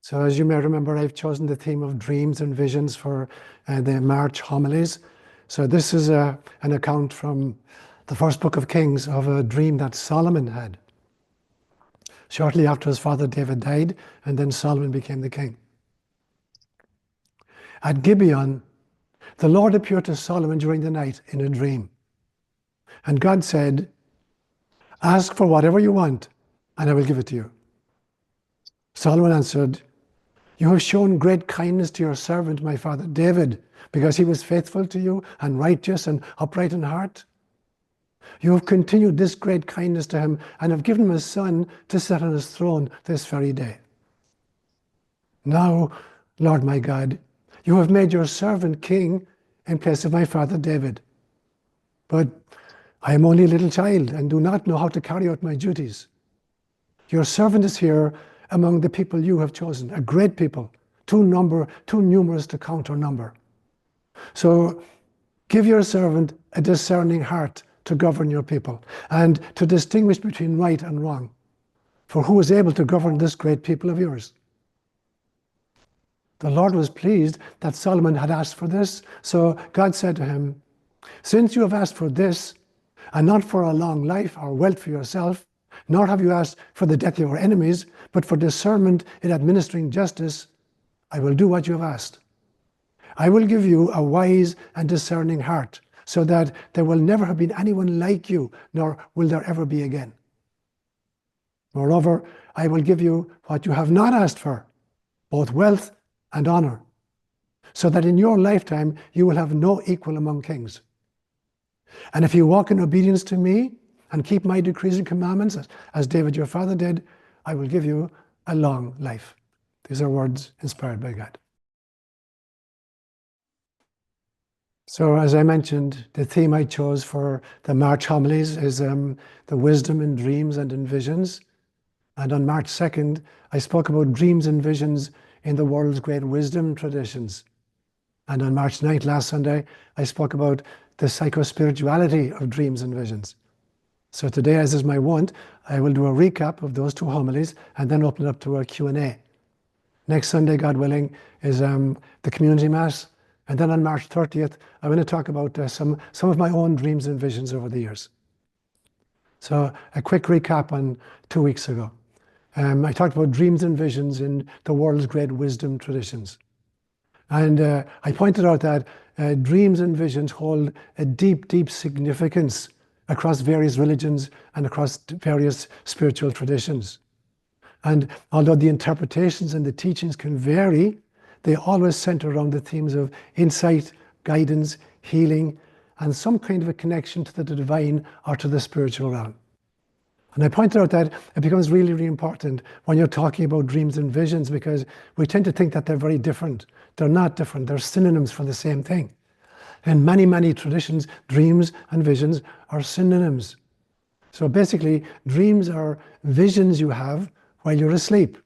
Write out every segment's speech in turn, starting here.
So as you may remember, I've chosen the theme of dreams and visions for the March homilies. So this is an account from the first book of Kings of a dream that Solomon had shortly after his father David died, and then Solomon became the king. At Gibeon, the Lord appeared to Solomon during the night in a dream. And God said, "Ask for whatever you want, and I will give it to you." Solomon answered, "You have shown great kindness to your servant, my father David, because he was faithful to you and righteous and upright in heart. You have continued this great kindness to him and have given him a son to sit on his throne this very day. Now, Lord my God, you have made your servant king in place of my father David. But I am only a little child and do not know how to carry out my duties. Your servant is here among the people you have chosen, a great people, too numerous to count or number. So give your servant a discerning heart to govern your people and to distinguish between right and wrong. For who is able to govern this great people of yours?" The Lord was pleased that Solomon had asked for this. So God said to him, "Since you have asked for this, and not for a long life or wealth for yourself, nor have you asked for the death of your enemies, but for discernment in administering justice, I will do what you have asked. I will give you a wise and discerning heart, so that there will never have been anyone like you, nor will there ever be again. Moreover, I will give you what you have not asked for, both wealth and honor, so that in your lifetime you will have no equal among kings. And if you walk in obedience to me and keep my decrees and commandments, as David your father did, I will give you a long life." These are words inspired by God. So as I mentioned, the theme I chose for the March homilies is the wisdom in dreams and in visions. And on March 2nd, I spoke about dreams and visions in the world's great wisdom traditions. And on March 9th, last Sunday, I spoke about the psychospirituality of dreams and visions. So today, as is my wont, I will do a recap of those two homilies and then open it up to a Q&A. Next Sunday, God willing, is the community mass. And then on March 30th, I'm going to talk about some of my own dreams and visions over the years. So a quick recap on 2 weeks ago. I talked about dreams and visions in the world's great wisdom traditions. And I pointed out that dreams and visions hold a deep, deep significance across various religions and across various spiritual traditions. And although the interpretations and the teachings can vary, they always center around the themes of insight, guidance, healing, and some kind of a connection to the divine or to the spiritual realm. And I pointed out that it becomes really, really important when you're talking about dreams and visions, because we tend to think that they're very different. They're not different. They're synonyms for the same thing. In many, many traditions, dreams and visions are synonyms. So basically, dreams are visions you have while you're asleep,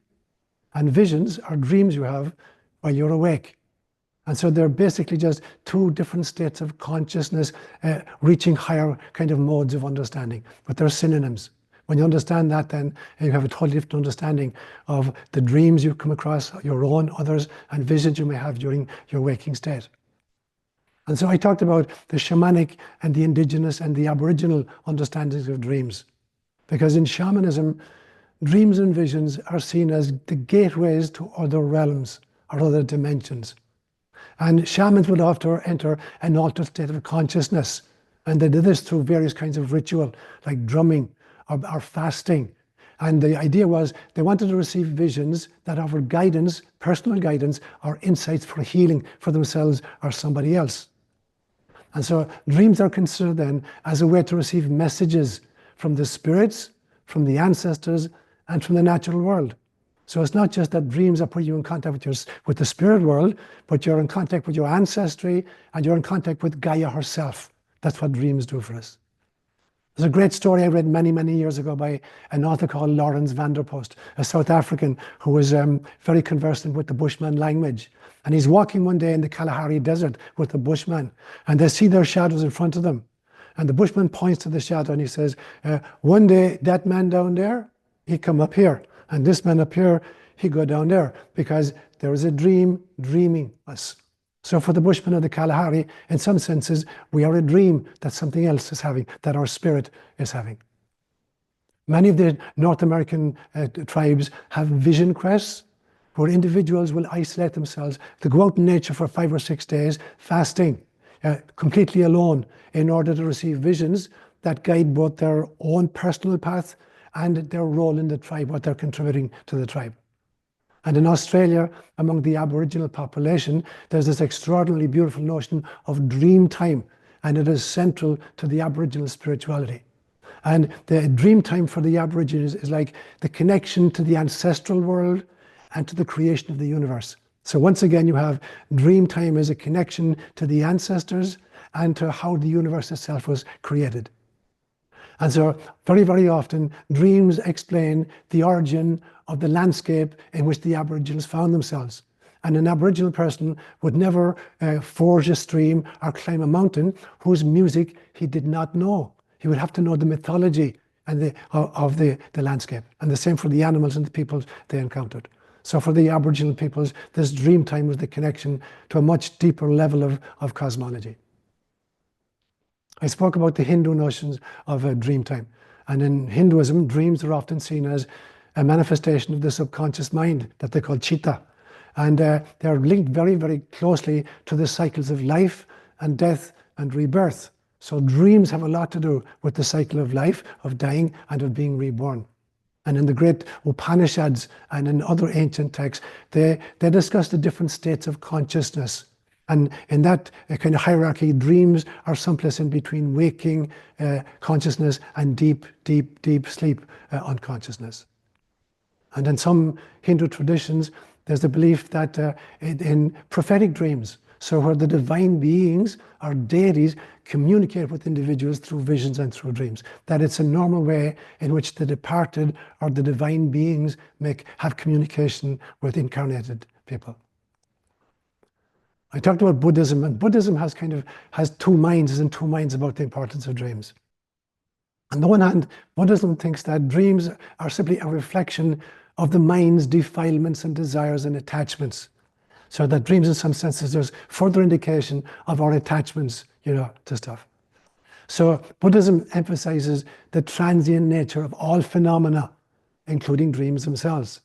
and visions are dreams you have while you're awake. And so they're basically just two different states of consciousness reaching higher kind of modes of understanding, but they're synonyms. When you understand that, then you have a totally different understanding of the dreams you come across, your own, others, and visions you may have during your waking state. And so I talked about the shamanic and the indigenous and the aboriginal understandings of dreams. Because in shamanism, dreams and visions are seen as the gateways to other realms or other dimensions. And shamans would often enter an altered state of consciousness. And they did this through various kinds of ritual, like drumming or fasting. And the idea was they wanted to receive visions that offered guidance, personal guidance, or insights for healing for themselves or somebody else. And so dreams are considered then as a way to receive messages from the spirits, from the ancestors, and from the natural world. So it's not just that dreams are putting you in contact with the spirit world, but you're in contact with your ancestry and you're in contact with Gaia herself. That's what dreams do for us. There's a great story I read many, many years ago by an author called Lawrence van der Post, a South African who was very conversant with the Bushman language. And he's walking one day in the Kalahari Desert with the Bushman, and they see their shadows in front of them. And the Bushman points to the shadow and he says, one day that man down there, he come up here. And this man up here, he'd go down there because there is a dream dreaming us. So for the Bushmen of the Kalahari, in some senses, we are a dream that something else is having, that our spirit is having. Many of the North American tribes have vision quests where individuals will isolate themselves to go out in nature for 5 or 6 days, fasting, completely alone, in order to receive visions that guide both their own personal path and their role in the tribe, what they're contributing to the tribe. And in Australia, among the Aboriginal population, there's this extraordinarily beautiful notion of dream time, and it is central to the Aboriginal spirituality. And the dream time for the Aborigines is like the connection to the ancestral world and to the creation of the universe. So once again, you have dream time as a connection to the ancestors and to how the universe itself was created. And so very, very often, dreams explain the origin of the landscape in which the Aboriginals found themselves. And an Aboriginal person would never forge a stream or climb a mountain whose music he did not know. He would have to know the mythology and of the landscape. And the same for the animals and the peoples they encountered. So for the Aboriginal peoples, this dream time was the connection to a much deeper level of cosmology. I spoke about the Hindu notions of dream time. And in Hinduism, dreams are often seen as a manifestation of the subconscious mind that they call chitta. And they're linked very, very closely to the cycles of life and death and rebirth. So dreams have a lot to do with the cycle of life, of dying, and of being reborn. And in the great Upanishads and in other ancient texts, they discuss the different states of consciousness. And in that kind of hierarchy, dreams are someplace in between waking consciousness and deep, deep, deep sleep unconsciousness. And in some Hindu traditions, there's the belief that in prophetic dreams, so where the divine beings or deities communicate with individuals through visions and through dreams, that it's a normal way in which the departed or the divine beings have communication with incarnated people. I talked about Buddhism, and Buddhism has two minds, is in two minds about the importance of dreams. On the one hand, Buddhism thinks that dreams are simply a reflection of the mind's defilements and desires and attachments. So that dreams, in some senses, there's further indication of our attachments, to stuff. So Buddhism emphasizes the transient nature of all phenomena, including dreams themselves.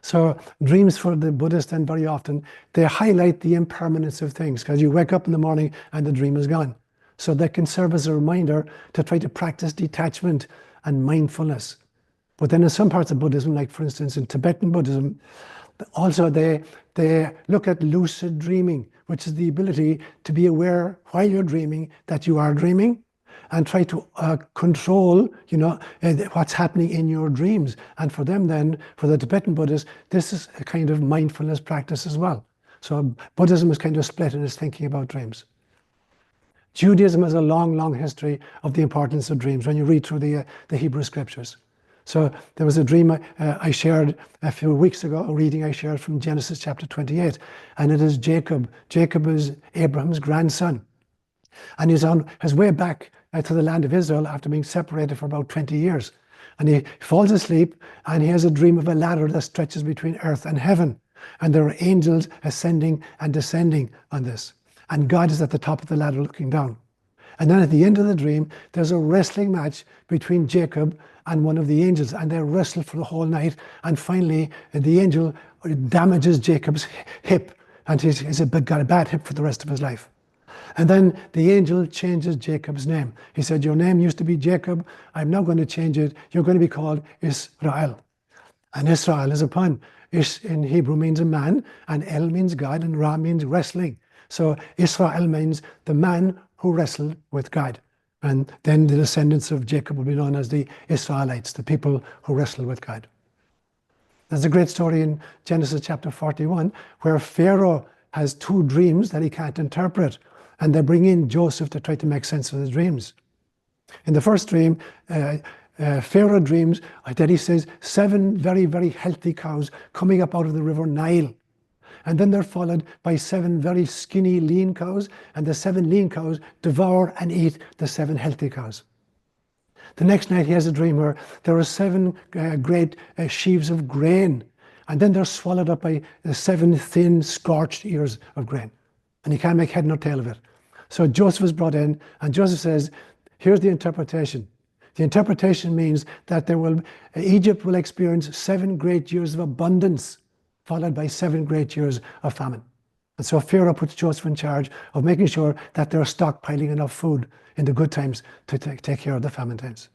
So dreams for the Buddhist, and very often, they highlight the impermanence of things, because you wake up in the morning and the dream is gone. So they can serve as a reminder to try to practice detachment and mindfulness. But then in some parts of Buddhism, like for instance in Tibetan Buddhism, also they look at lucid dreaming, which is the ability to be aware while you're dreaming that you are dreaming, and try to control, what's happening in your dreams. And for them then, for the Tibetan Buddhists, this is a kind of mindfulness practice as well. So Buddhism is kind of split in its thinking about dreams. Judaism has a long, long history of the importance of dreams when you read through the Hebrew scriptures. So there was a dream I shared a few weeks ago, a reading I shared from Genesis chapter 28, and it is Jacob. Jacob is Abraham's grandson. And he's on his way back to the land of Israel after being separated for about 20 years. And he falls asleep and he has a dream of a ladder that stretches between earth and heaven. And there are angels ascending and descending on this. And God is at the top of the ladder looking down. And then at the end of the dream, there's a wrestling match between Jacob and one of the angels. And they wrestle for the whole night. And finally, the angel damages Jacob's hip. And he's got a bad hip for the rest of his life. And then the angel changes Jacob's name. He said, your name used to be Jacob. I'm now going to change it. You're going to be called Israel. And Israel is a pun. Ish in Hebrew means a man, and El means God, and Ra means wrestling. So Israel means the man who wrestled with God. And then the descendants of Jacob will be known as the Israelites, the people who wrestled with God. There's a great story in Genesis chapter 41 where Pharaoh has two dreams that he can't interpret. And they bring in Joseph to try to make sense of the dreams. In the first dream, Pharaoh dreams that he says 7 very, very healthy cows coming up out of the river Nile. And then they're followed by 7 very skinny, lean cows, and the 7 lean cows devour and eat the 7 healthy cows. The next night he has a dream where there are 7 great sheaves of grain, And then they're swallowed up by the 7 thin, scorched ears of grain. And you can't make head nor tail of it. So Joseph is brought in, and Joseph says, here's the interpretation. The interpretation means that Egypt will experience 7 great years of abundance, followed by 7 great years of famine. And so Pharaoh puts Joseph in charge of making sure that they're stockpiling enough food in the good times to take care of the famine times.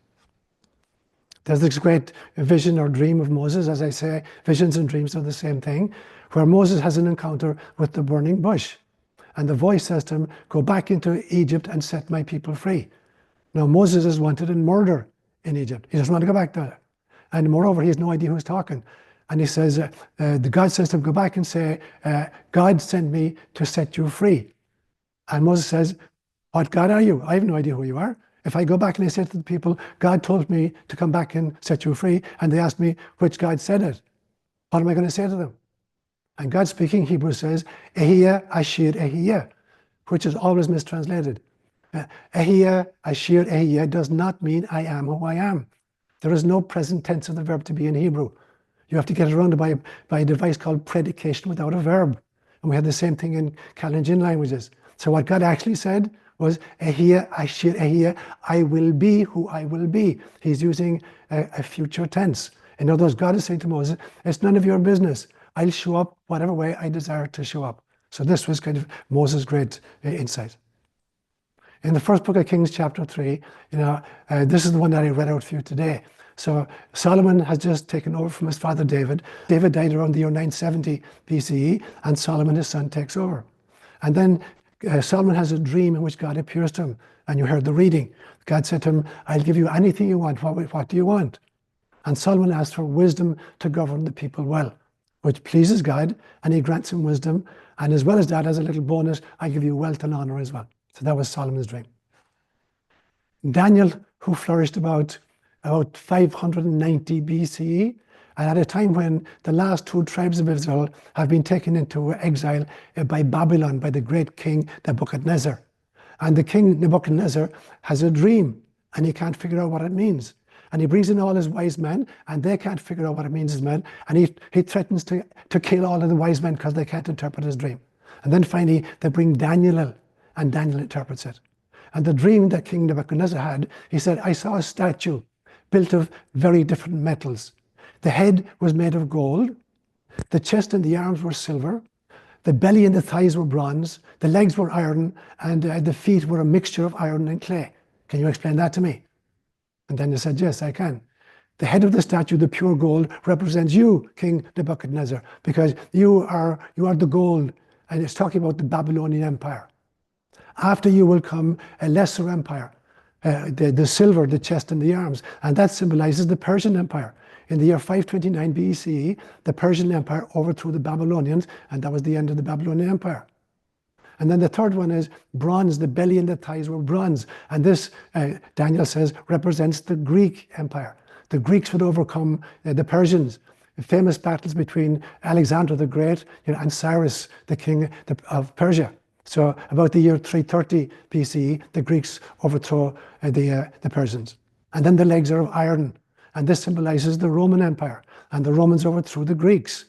There's this great vision or dream of Moses. As I say, visions and dreams are the same thing, where Moses has an encounter with the burning bush. And the voice says to him, go back into Egypt and set my people free. Now, Moses is wanted in murder in Egypt. He doesn't want to go back there. And moreover, he has no idea who's talking. And he says, the God says to him, go back and say, God sent me to set you free. And Moses says, what God are you? I have no idea who you are. If I go back and I say to the people, God told me to come back and set you free, and they ask me which God said it, what am I going to say to them? And God speaking Hebrew says, Ehiyah, Ashir, Ehiyah, which is always mistranslated. Ehiyah, Ashir, Ehiyah does not mean I am who I am. There is no present tense of the verb to be in Hebrew. You have to get around it by a device called predication without a verb. And we had the same thing in Kalenjin languages. So what God actually said was, Ehiyah, Ashir, Ehiyah, I will be who I will be. He's using a future tense. In other words, God is saying to Moses, it's none of your business. I'll show up whatever way I desire to show up. So this was kind of Moses' great insight. In the first book of Kings, chapter 3, this is the one that I read out for you today. So Solomon has just taken over from his father David. David died around the year 970 BCE, and Solomon, his son, takes over. And then Solomon has a dream in which God appears to him, and you heard the reading. God said to him, I'll give you anything you want. What do you want? And Solomon asked for wisdom to govern the people well, which pleases God, and he grants him wisdom. And as well as that, as a little bonus, I give you wealth and honor as well. So that was Solomon's dream. Daniel, who flourished about 590 BCE, and at a time when the last 2 tribes of Israel have been taken into exile by Babylon, by the great king Nebuchadnezzar. And the king Nebuchadnezzar has a dream, and he can't figure out what it means. And he brings in all his wise men, and they can't figure out what it means as men. And he threatens to kill all of the wise men because they can't interpret his dream. And then finally, they bring Daniel in, and Daniel interprets it. And the dream that King Nebuchadnezzar had, he said, I saw a statue built of very different metals. The head was made of gold, the chest and the arms were silver, the belly and the thighs were bronze, the legs were iron, and the feet were a mixture of iron and clay. Can you explain that to me? And Daniel said, yes, I can. The head of the statue, the pure gold, represents you, King Nebuchadnezzar, because you are the gold, and it's talking about the Babylonian Empire. After you will come a lesser empire, the silver, the chest and the arms, and that symbolizes the Persian Empire. In the year 529 BCE, the Persian Empire overthrew the Babylonians, and that was the end of the Babylonian Empire. And then the third one is bronze. The belly and the thighs were bronze. And this, Daniel says, represents the Greek Empire. The Greeks would overcome the Persians. The famous battles between Alexander the Great and Cyrus, the king of Persia. So about the year 330 BCE, the Greeks overthrow the Persians. And then the legs are of iron. And this symbolizes the Roman Empire. And the Romans overthrew the Greeks.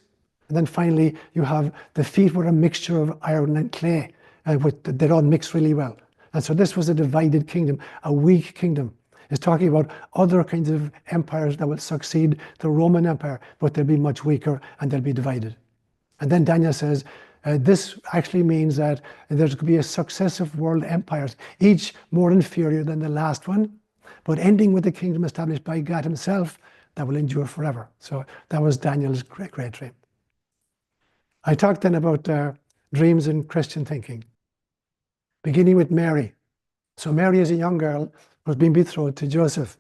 And then finally, you have the feet were a mixture of iron and clay. They all mix really well. And so this was a divided kingdom, a weak kingdom. It's talking about other kinds of empires that will succeed the Roman Empire, but they'll be much weaker and they'll be divided. And then Daniel says, this actually means that there's going to be a successive world empires, each more inferior than the last one, but ending with the kingdom established by God himself that will endure forever. So that was Daniel's great dream. I talked then about dreams in Christian thinking, beginning with Mary. So Mary is a young girl who's been betrothed to Joseph.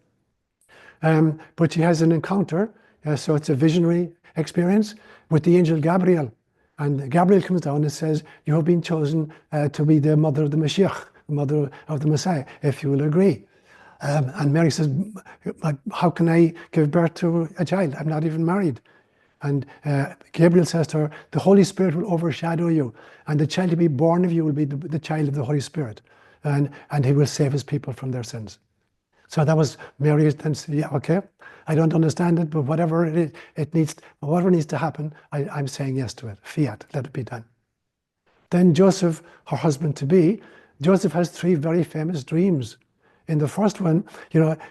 But she has an encounter, so it's a visionary experience with the angel Gabriel. And Gabriel comes down and says, you have been chosen to be the mother of the Mashiach, the mother of the Messiah, if you will agree. And Mary says, how can I give birth to a child? I'm not even married. And Gabriel says to her, the Holy Spirit will overshadow you, and the child to be born of you will be the child of the Holy Spirit, and he will save his people from their sins. So that was Mary then said, yeah, okay, I don't understand it, but whatever whatever needs to happen, I'm saying yes to it. Fiat, let it be done. Then Joseph, her husband-to-be, Joseph has 3 very famous dreams. In the first one,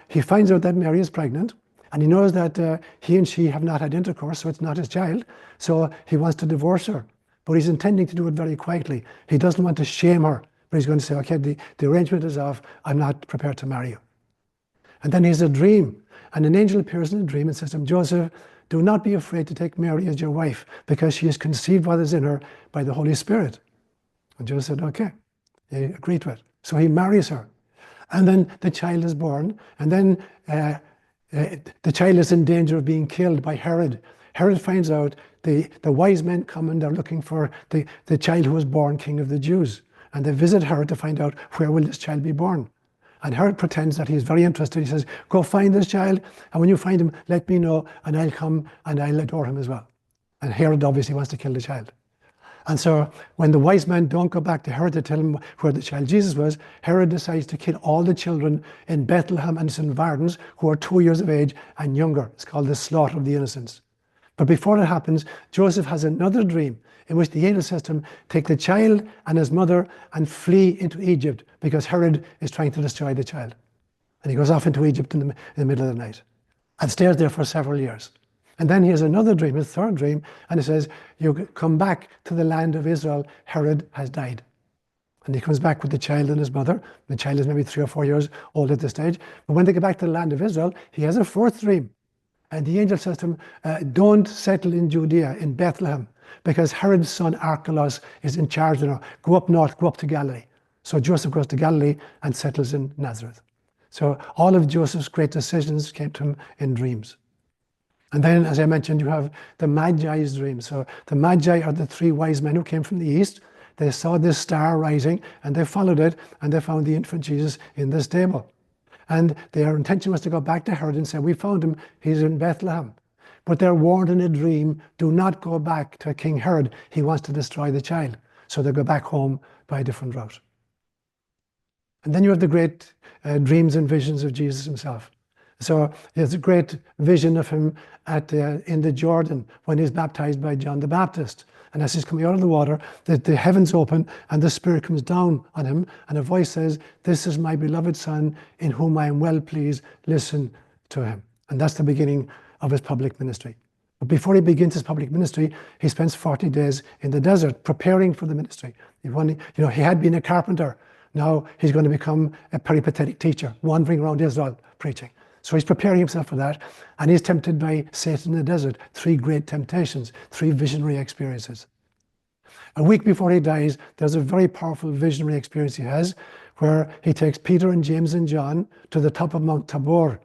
he finds out that Mary is pregnant, and he knows that he and she have not had intercourse, so it's not his child. So he wants to divorce her, but he's intending to do it very quietly. He doesn't want to shame her, but he's going to say, okay, the arrangement is off. I'm not prepared to marry you. And then he has a dream, and an angel appears in a dream and says to him, Joseph, do not be afraid to take Mary as your wife, because she has conceived what is in her by the Holy Spirit. And Joseph said, okay, he agreed to it. So he marries her. And then the child is born, and then the child is in danger of being killed by Herod. Herod finds out, the wise men come and they're looking for the child who was born king of the Jews. And they visit Herod to find out, where will this child be born? And Herod pretends that he's very interested. He says, go find this child, and when you find him, let me know, and I'll come and I'll adore him as well. And Herod obviously wants to kill the child. And so when the wise men don't go back to Herod to tell him where the child Jesus was, Herod decides to kill all the children in Bethlehem and its environs who are 2 years of age and younger. It's called the slaughter of the innocents. But before it happens, Joseph has another dream in which the angel says to him, take the child and his mother and flee into Egypt, because Herod is trying to destroy the child. And he goes off into Egypt in the middle of the night and stays there for several years. And then he has another dream, his third dream, and he says, you come back to the land of Israel, Herod has died. And he comes back with the child and his mother. The child is maybe 3 or 4 years old at this stage. But when they get back to the land of Israel, he has a fourth dream. And the angel says to him, don't settle in Judea, in Bethlehem, because Herod's son Archelaus is in charge now. Go up north, go up to Galilee. So Joseph goes to Galilee and settles in Nazareth. So all of Joseph's great decisions came to him in dreams. And then, as I mentioned, you have the Magi's dream. So the Magi are the 3 wise men who came from the east. They saw this star rising, and they followed it, and they found the infant Jesus in the stable. And their intention was to go back to Herod and say, we found him, he's in Bethlehem. But they're warned in a dream, do not go back to King Herod. He wants to destroy the child. So they go back home by a different route. And then you have the great dreams and visions of Jesus himself. So there's a great vision of him in the Jordan when he's baptized by John the Baptist. And as he's coming out of the water, the heavens open and the Spirit comes down on him, and a voice says, this is my beloved Son in whom I am well pleased, listen to him. And that's the beginning of his public ministry. But before he begins his public ministry, he spends 40 days in the desert preparing for the ministry. He had been a carpenter. Now he's going to become a peripatetic teacher, wandering around Israel preaching. So he's preparing himself for that, and he's tempted by Satan in the desert. 3 great temptations, 3 visionary experiences. A week before he dies, there's a very powerful visionary experience he has, where he takes Peter and James and John to the top of Mount Tabor,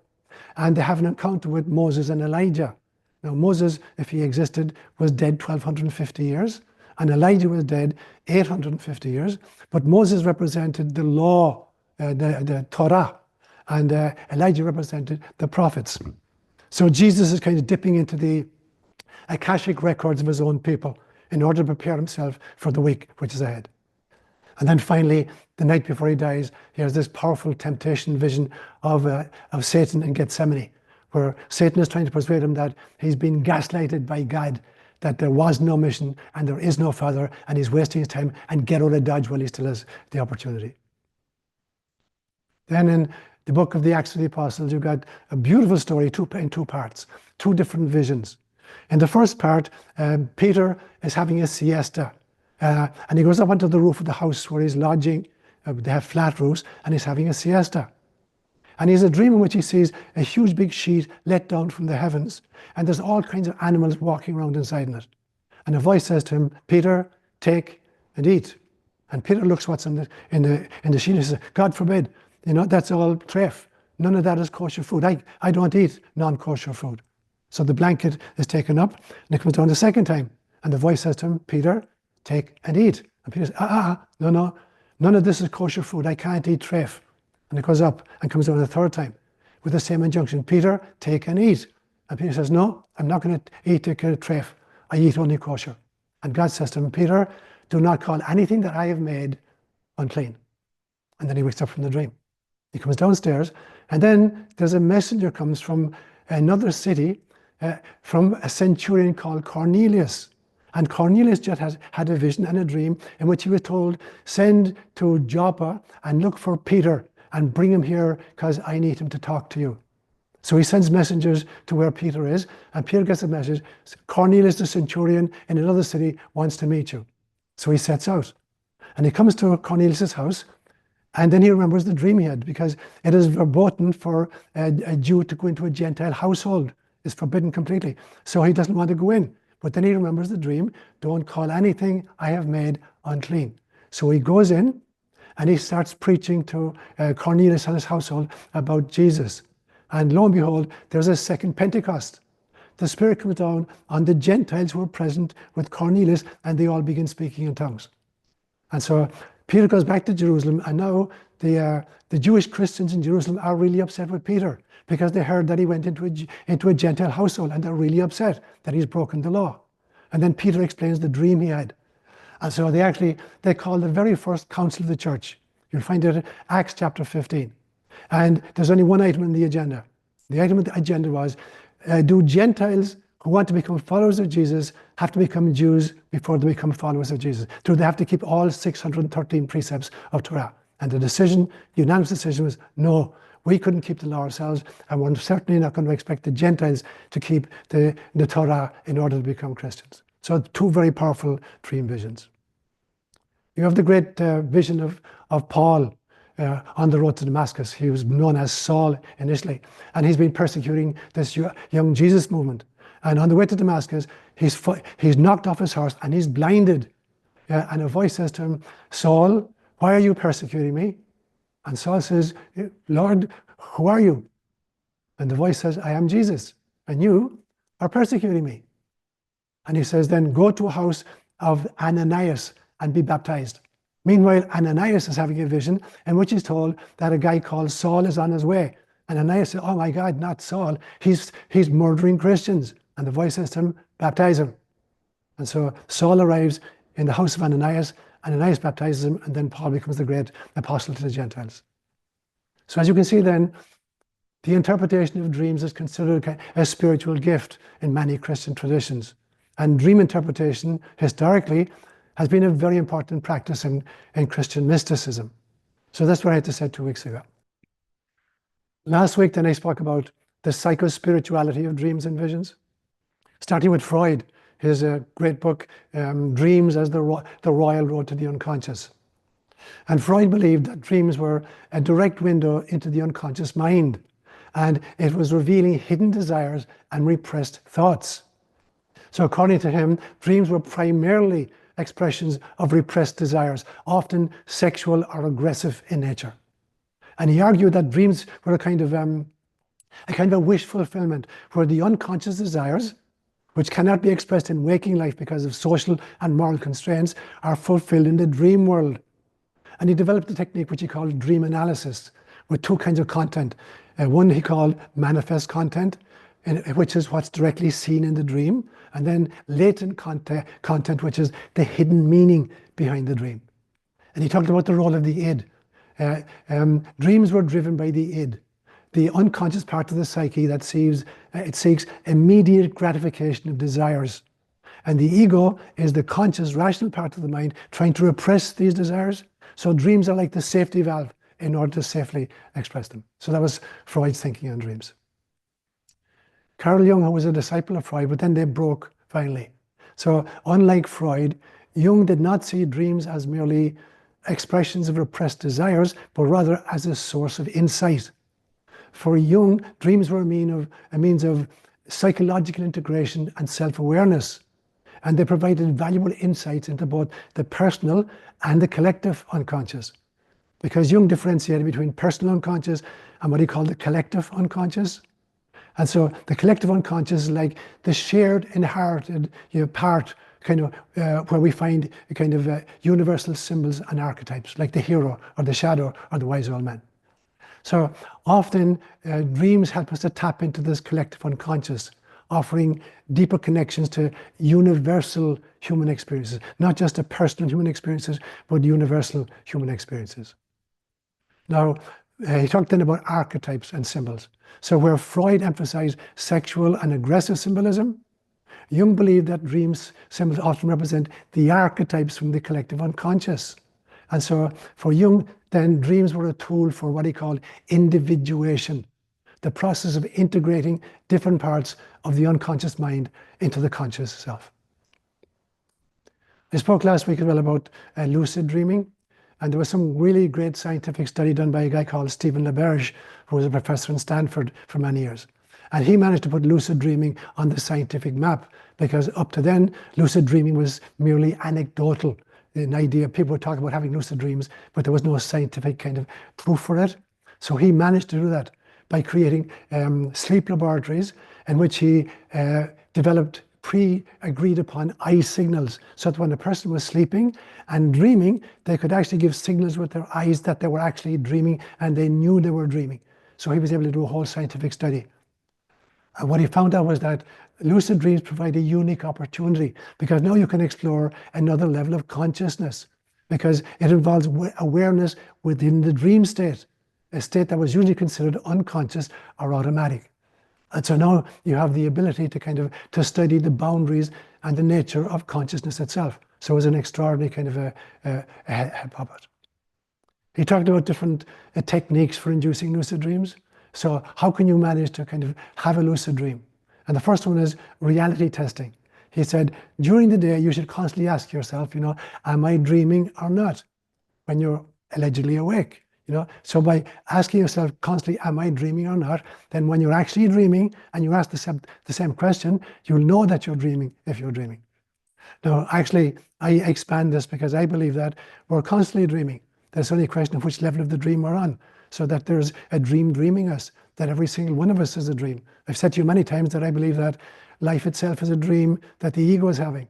and they have an encounter with Moses and Elijah. Now Moses, if he existed, was dead 1250 years, and Elijah was dead 850 years, but Moses represented the law, the Torah, and Elijah represented the prophets. So Jesus is kind of dipping into the Akashic Records of his own people in order to prepare himself for the week which is ahead. And then finally, the night before he dies, he has this powerful temptation vision of Satan in Gethsemane, where Satan is trying to persuade him that he's been gaslighted by God, that there was no mission and there is no Father, and he's wasting his time, and get out of Dodge while he still has the opportunity. Then in the book of the Acts of the Apostles, you've got a beautiful story in 2 parts, 2 different visions. In the first part, Peter is having a siesta, and he goes up onto the roof of the house where he's lodging. They have flat roofs, and he's having a siesta. And he has a dream in which he sees a huge big sheet let down from the heavens, and there's all kinds of animals walking around inside it. And a voice says to him, Peter, take and eat. And Peter looks what's in the sheet and says, God forbid. That's all treif. None of that is kosher food. I don't eat non-kosher food. So the blanket is taken up, and it comes down the second time. And the voice says to him, Peter, take and eat. And Peter says, no, none of this is kosher food. I can't eat treif. And it goes up and comes down the third time with the same injunction, Peter, take and eat. And Peter says, no, I'm not going to eat the treif. I eat only kosher. And God says to him, Peter, do not call anything that I have made unclean. And then he wakes up from the dream. He comes downstairs, and then there's a messenger comes from another city, from a centurion called Cornelius. And Cornelius just had a vision and a dream in which he was told, send to Joppa and look for Peter and bring him here because I need him to talk to you. So he sends messengers to where Peter is, and Peter gets a message, Cornelius the centurion in another city wants to meet you. So he sets out. And he comes to Cornelius' house, and then he remembers the dream he had, because it is verboten for a Jew to go into a Gentile household. It's forbidden completely. So he doesn't want to go in. But then he remembers the dream, don't call anything I have made unclean. So he goes in, and he starts preaching to Cornelius and his household about Jesus. And lo and behold, there's a second Pentecost. The Spirit comes down on the Gentiles who are present with Cornelius, and they all begin speaking in tongues. And so Peter goes back to Jerusalem, and now the Jewish Christians in Jerusalem are really upset with Peter because they heard that he went into a Gentile household, and they're really upset that he's broken the law. And then Peter explains the dream he had. And so they call the very first council of the church. You'll find it in Acts chapter 15. And there's only one item on the agenda. The item on the agenda was, do Gentiles who want to become followers of Jesus have to become Jews before they become followers of Jesus? Do they have to keep all 613 precepts of Torah? And the unanimous decision was, no, we couldn't keep the law ourselves, and we're certainly not going to expect the Gentiles to keep the Torah in order to become Christians. So two very powerful dream visions. You have the great vision of Paul on the road to Damascus. He was known as Saul initially, and he's been persecuting this young Jesus movement. And on the way to Damascus, he's knocked off his horse and he's blinded. And a voice says to him, Saul, why are you persecuting me? And Saul says, Lord, who are you? And the voice says, I am Jesus, and you are persecuting me. And he says, then go to a house of Ananias and be baptized. Meanwhile, Ananias is having a vision in which he's told that a guy called Saul is on his way. And Ananias said, oh my God, not Saul. He's murdering Christians. And the voice says to him, baptize him. And so Saul arrives in the house of Ananias. Ananias baptizes him, and then Paul becomes the great apostle to the Gentiles. So as you can see then, the interpretation of dreams is considered a spiritual gift in many Christian traditions. And dream interpretation, historically, has been a very important practice in Christian mysticism. So that's what I had to say 2 weeks ago. Last week, then I spoke about the psycho-spirituality of dreams and visions, starting with Freud, his great book, Dreams as the Royal Road to the Unconscious. And Freud believed that dreams were a direct window into the unconscious mind, and it was revealing hidden desires and repressed thoughts. So according to him, dreams were primarily expressions of repressed desires, often sexual or aggressive in nature. And he argued that dreams were a kind of a wish fulfillment, where the unconscious desires, which cannot be expressed in waking life because of social and moral constraints, are fulfilled in the dream world. And he developed a technique which he called dream analysis, with two kinds of content. One he called manifest content, which is what's directly seen in the dream, and then latent content, which is the hidden meaning behind the dream. And he talked about the role of the id. Dreams were driven by the id, the unconscious part of the psyche that seeks immediate gratification of desires. And the ego is the conscious, rational part of the mind trying to repress these desires. So dreams are like the safety valve in order to safely express them. So that was Freud's thinking on dreams. Carl Jung, who was a disciple of Freud, but then they broke finally. So unlike Freud, Jung did not see dreams as merely expressions of repressed desires, but rather as a source of insight. For Jung, dreams were a means of psychological integration and self-awareness. And they provided valuable insights into both the personal and the collective unconscious. Because Jung differentiated between personal unconscious and what he called the collective unconscious. And so the collective unconscious is like the shared, inherited part, kind of where we find a kind of universal symbols and archetypes, like the hero or the shadow or the wise old man. So often dreams help us to tap into this collective unconscious, offering deeper connections to universal human experiences, not just the personal human experiences, but universal human experiences. Now, he talked then about archetypes and symbols. So where Freud emphasized sexual and aggressive symbolism, Jung believed that dreams symbols often represent the archetypes from the collective unconscious. And so for Jung, then dreams were a tool for what he called individuation, the process of integrating different parts of the unconscious mind into the conscious self. I spoke last week as well about lucid dreaming, and there was some really great scientific study done by a guy called Stephen LaBerge, who was a professor in Stanford for many years. And he managed to put lucid dreaming on the scientific map, because up to then, lucid dreaming was merely anecdotal. An idea, people would talk about having lucid dreams, but there was no scientific kind of proof for it. So he managed to do that by creating sleep laboratories in which he developed pre-agreed upon eye signals, so that when a person was sleeping and dreaming, they could actually give signals with their eyes that they were actually dreaming, and they knew they were dreaming. So he was able to do a whole scientific study. And what he found out was that lucid dreams provide a unique opportunity, because now you can explore another level of consciousness, because it involves awareness within the dream state, a state that was usually considered unconscious or automatic. And so now you have the ability to study the boundaries and the nature of consciousness itself. So it was an extraordinary kind of a puppet. He talked about different techniques for inducing lucid dreams. So how can you manage to kind of have a lucid dream? And the first one is reality testing. He said, during the day, you should constantly ask yourself, am I dreaming or not? When you're allegedly awake. So by asking yourself constantly, am I dreaming or not? Then when you're actually dreaming and you ask the same question, you'll know that you're dreaming if you're dreaming. Now, actually, I expand this because I believe that we're constantly dreaming. There's only a question of which level of the dream we're on. So that there's a dream dreaming us, that every single one of us is a dream. I've said to you many times that I believe that life itself is a dream that the ego is having.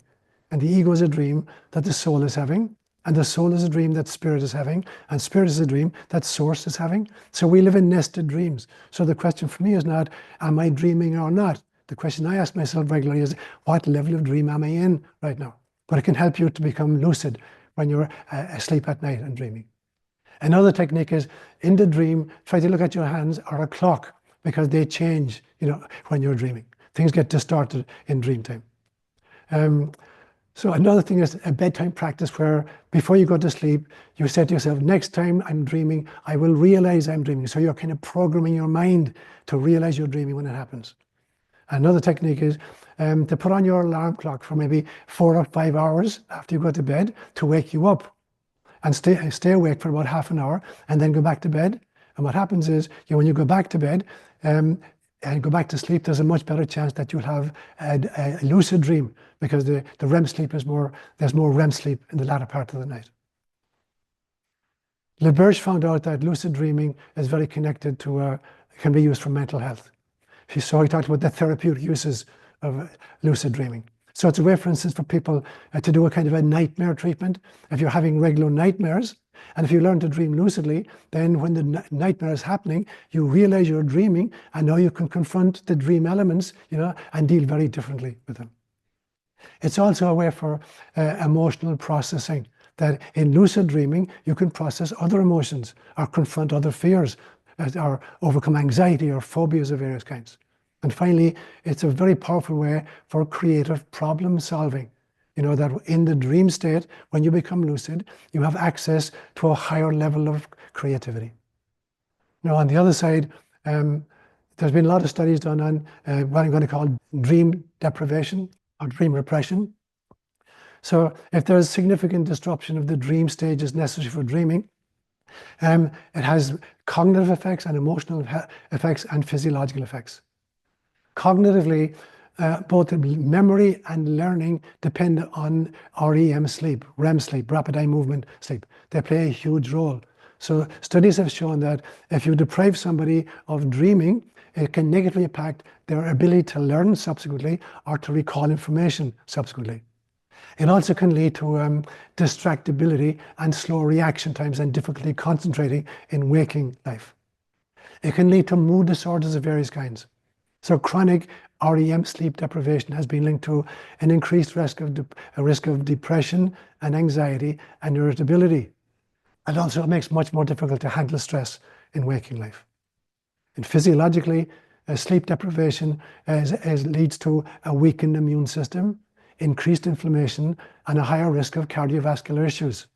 And the ego is a dream that the soul is having. And the soul is a dream that spirit is having, and spirit is a dream that source is having. So we live in nested dreams. So the question for me is not, am I dreaming or not? The question I ask myself regularly is, what level of dream am I in right now? But it can help you to become lucid when you're asleep at night and dreaming. Another technique is, in the dream, try to look at your hands or a clock, because they change, when you're dreaming. Things get distorted in dream time. So another thing is a bedtime practice where before you go to sleep, you say to yourself, next time I'm dreaming, I will realize I'm dreaming. So you're kind of programming your mind to realize you're dreaming when it happens. Another technique is to put on your alarm clock for maybe 4 or 5 hours after you go to bed to wake you up, and stay awake for about half an hour and then go back to bed. And what happens is, when you go back to bed, and go back to sleep, there's a much better chance that you'll have a lucid dream, because the REM sleep there's more REM sleep in the latter part of the night. LaBerge found out that lucid dreaming is very connected to, can be used for mental health. So he talked about the therapeutic uses of lucid dreaming. So it's a way, for instance, for people to do a kind of a nightmare treatment. If you're having regular nightmares, and if you learn to dream lucidly, then when the nightmare is happening, you realize you're dreaming, and now you can confront the dream elements, and deal very differently with them. It's also a way for emotional processing, that in lucid dreaming, you can process other emotions, or confront other fears, or overcome anxiety or phobias of various kinds. And finally, it's a very powerful way for creative problem solving. That in the dream state, when you become lucid, you have access to a higher level of creativity. Now, on the other side, there's been a lot of studies done on what I'm going to call dream deprivation or dream repression. So if there's significant disruption of the dream stages necessary for dreaming, it has cognitive effects and emotional effects and physiological effects. Cognitively, both memory and learning depend on REM sleep, REM sleep, rapid eye movement sleep. They play a huge role. So studies have shown that if you deprive somebody of dreaming, it can negatively impact their ability to learn subsequently or to recall information subsequently. It also can lead to distractibility and slow reaction times and difficulty concentrating in waking life. It can lead to mood disorders of various kinds. So chronic REM sleep deprivation has been linked to an increased risk of depression and anxiety and irritability. And also it makes it much more difficult to handle stress in waking life. And physiologically, sleep deprivation leads to a weakened immune system, increased inflammation, and a higher risk of cardiovascular issues.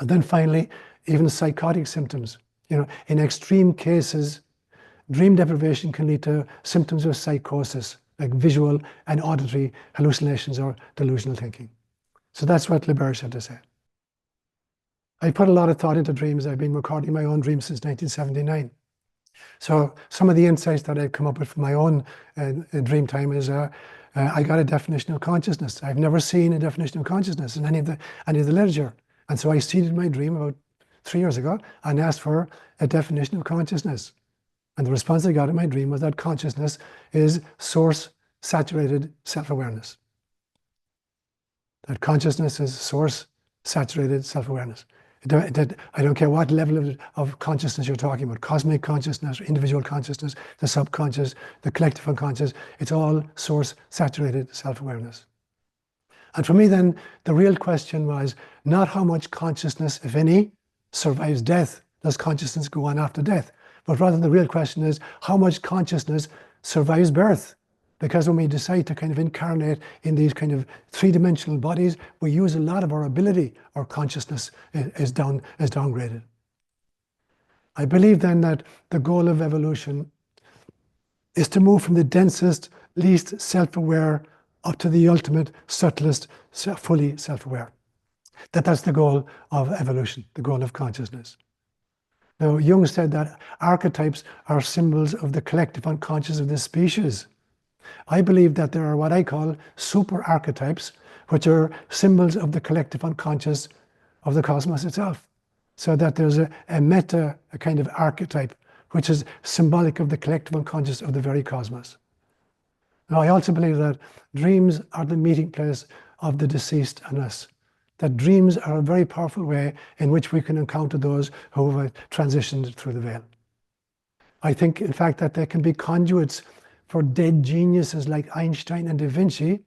And then finally, even psychotic symptoms. In extreme cases, dream deprivation can lead to symptoms of psychosis, like visual and auditory hallucinations or delusional thinking. So that's what ÓLaoire had to say. I put a lot of thought into dreams. I've been recording my own dreams since 1979. So some of the insights that I've come up with from my own dream time is I got a definition of consciousness. I've never seen a definition of consciousness in any of the literature. And so I seeded my dream about 3 years ago and asked for a definition of consciousness. And the response I got in my dream was that consciousness is source-saturated self-awareness. That consciousness is source-saturated self-awareness. I don't care what level of consciousness you're talking about, cosmic consciousness, individual consciousness, the subconscious, the collective unconscious, it's all source-saturated self-awareness. And for me then, the real question was not how much consciousness, if any, survives death. Does consciousness go on after death? But rather the real question is how much consciousness survives birth? Because when we decide to kind of incarnate in these kind of three-dimensional bodies, we use a lot of our ability. Our consciousness is downgraded. I believe then that the goal of evolution is to move from the densest, least self-aware up to the ultimate, subtlest, fully self-aware. That's the goal of evolution, the goal of consciousness. Now, Jung said that archetypes are symbols of the collective unconscious of the species. I believe that there are what I call super archetypes, which are symbols of the collective unconscious of the cosmos itself. So that there's a kind of archetype, which is symbolic of the collective unconscious of the very cosmos. Now, I also believe that dreams are the meeting place of the deceased and us. That dreams are a very powerful way in which we can encounter those who have transitioned through the veil. I think, in fact, that they can be conduits for dead geniuses like Einstein and Da Vinci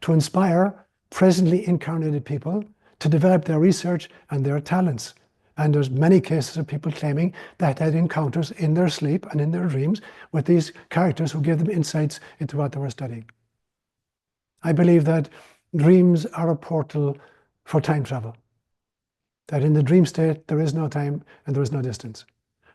to inspire presently incarnated people to develop their research and their talents. And there's many cases of people claiming that they had encounters in their sleep and in their dreams with these characters who gave them insights into what they were studying. I believe that dreams are a portal for time travel. That in the dream state, there is no time and there is no distance.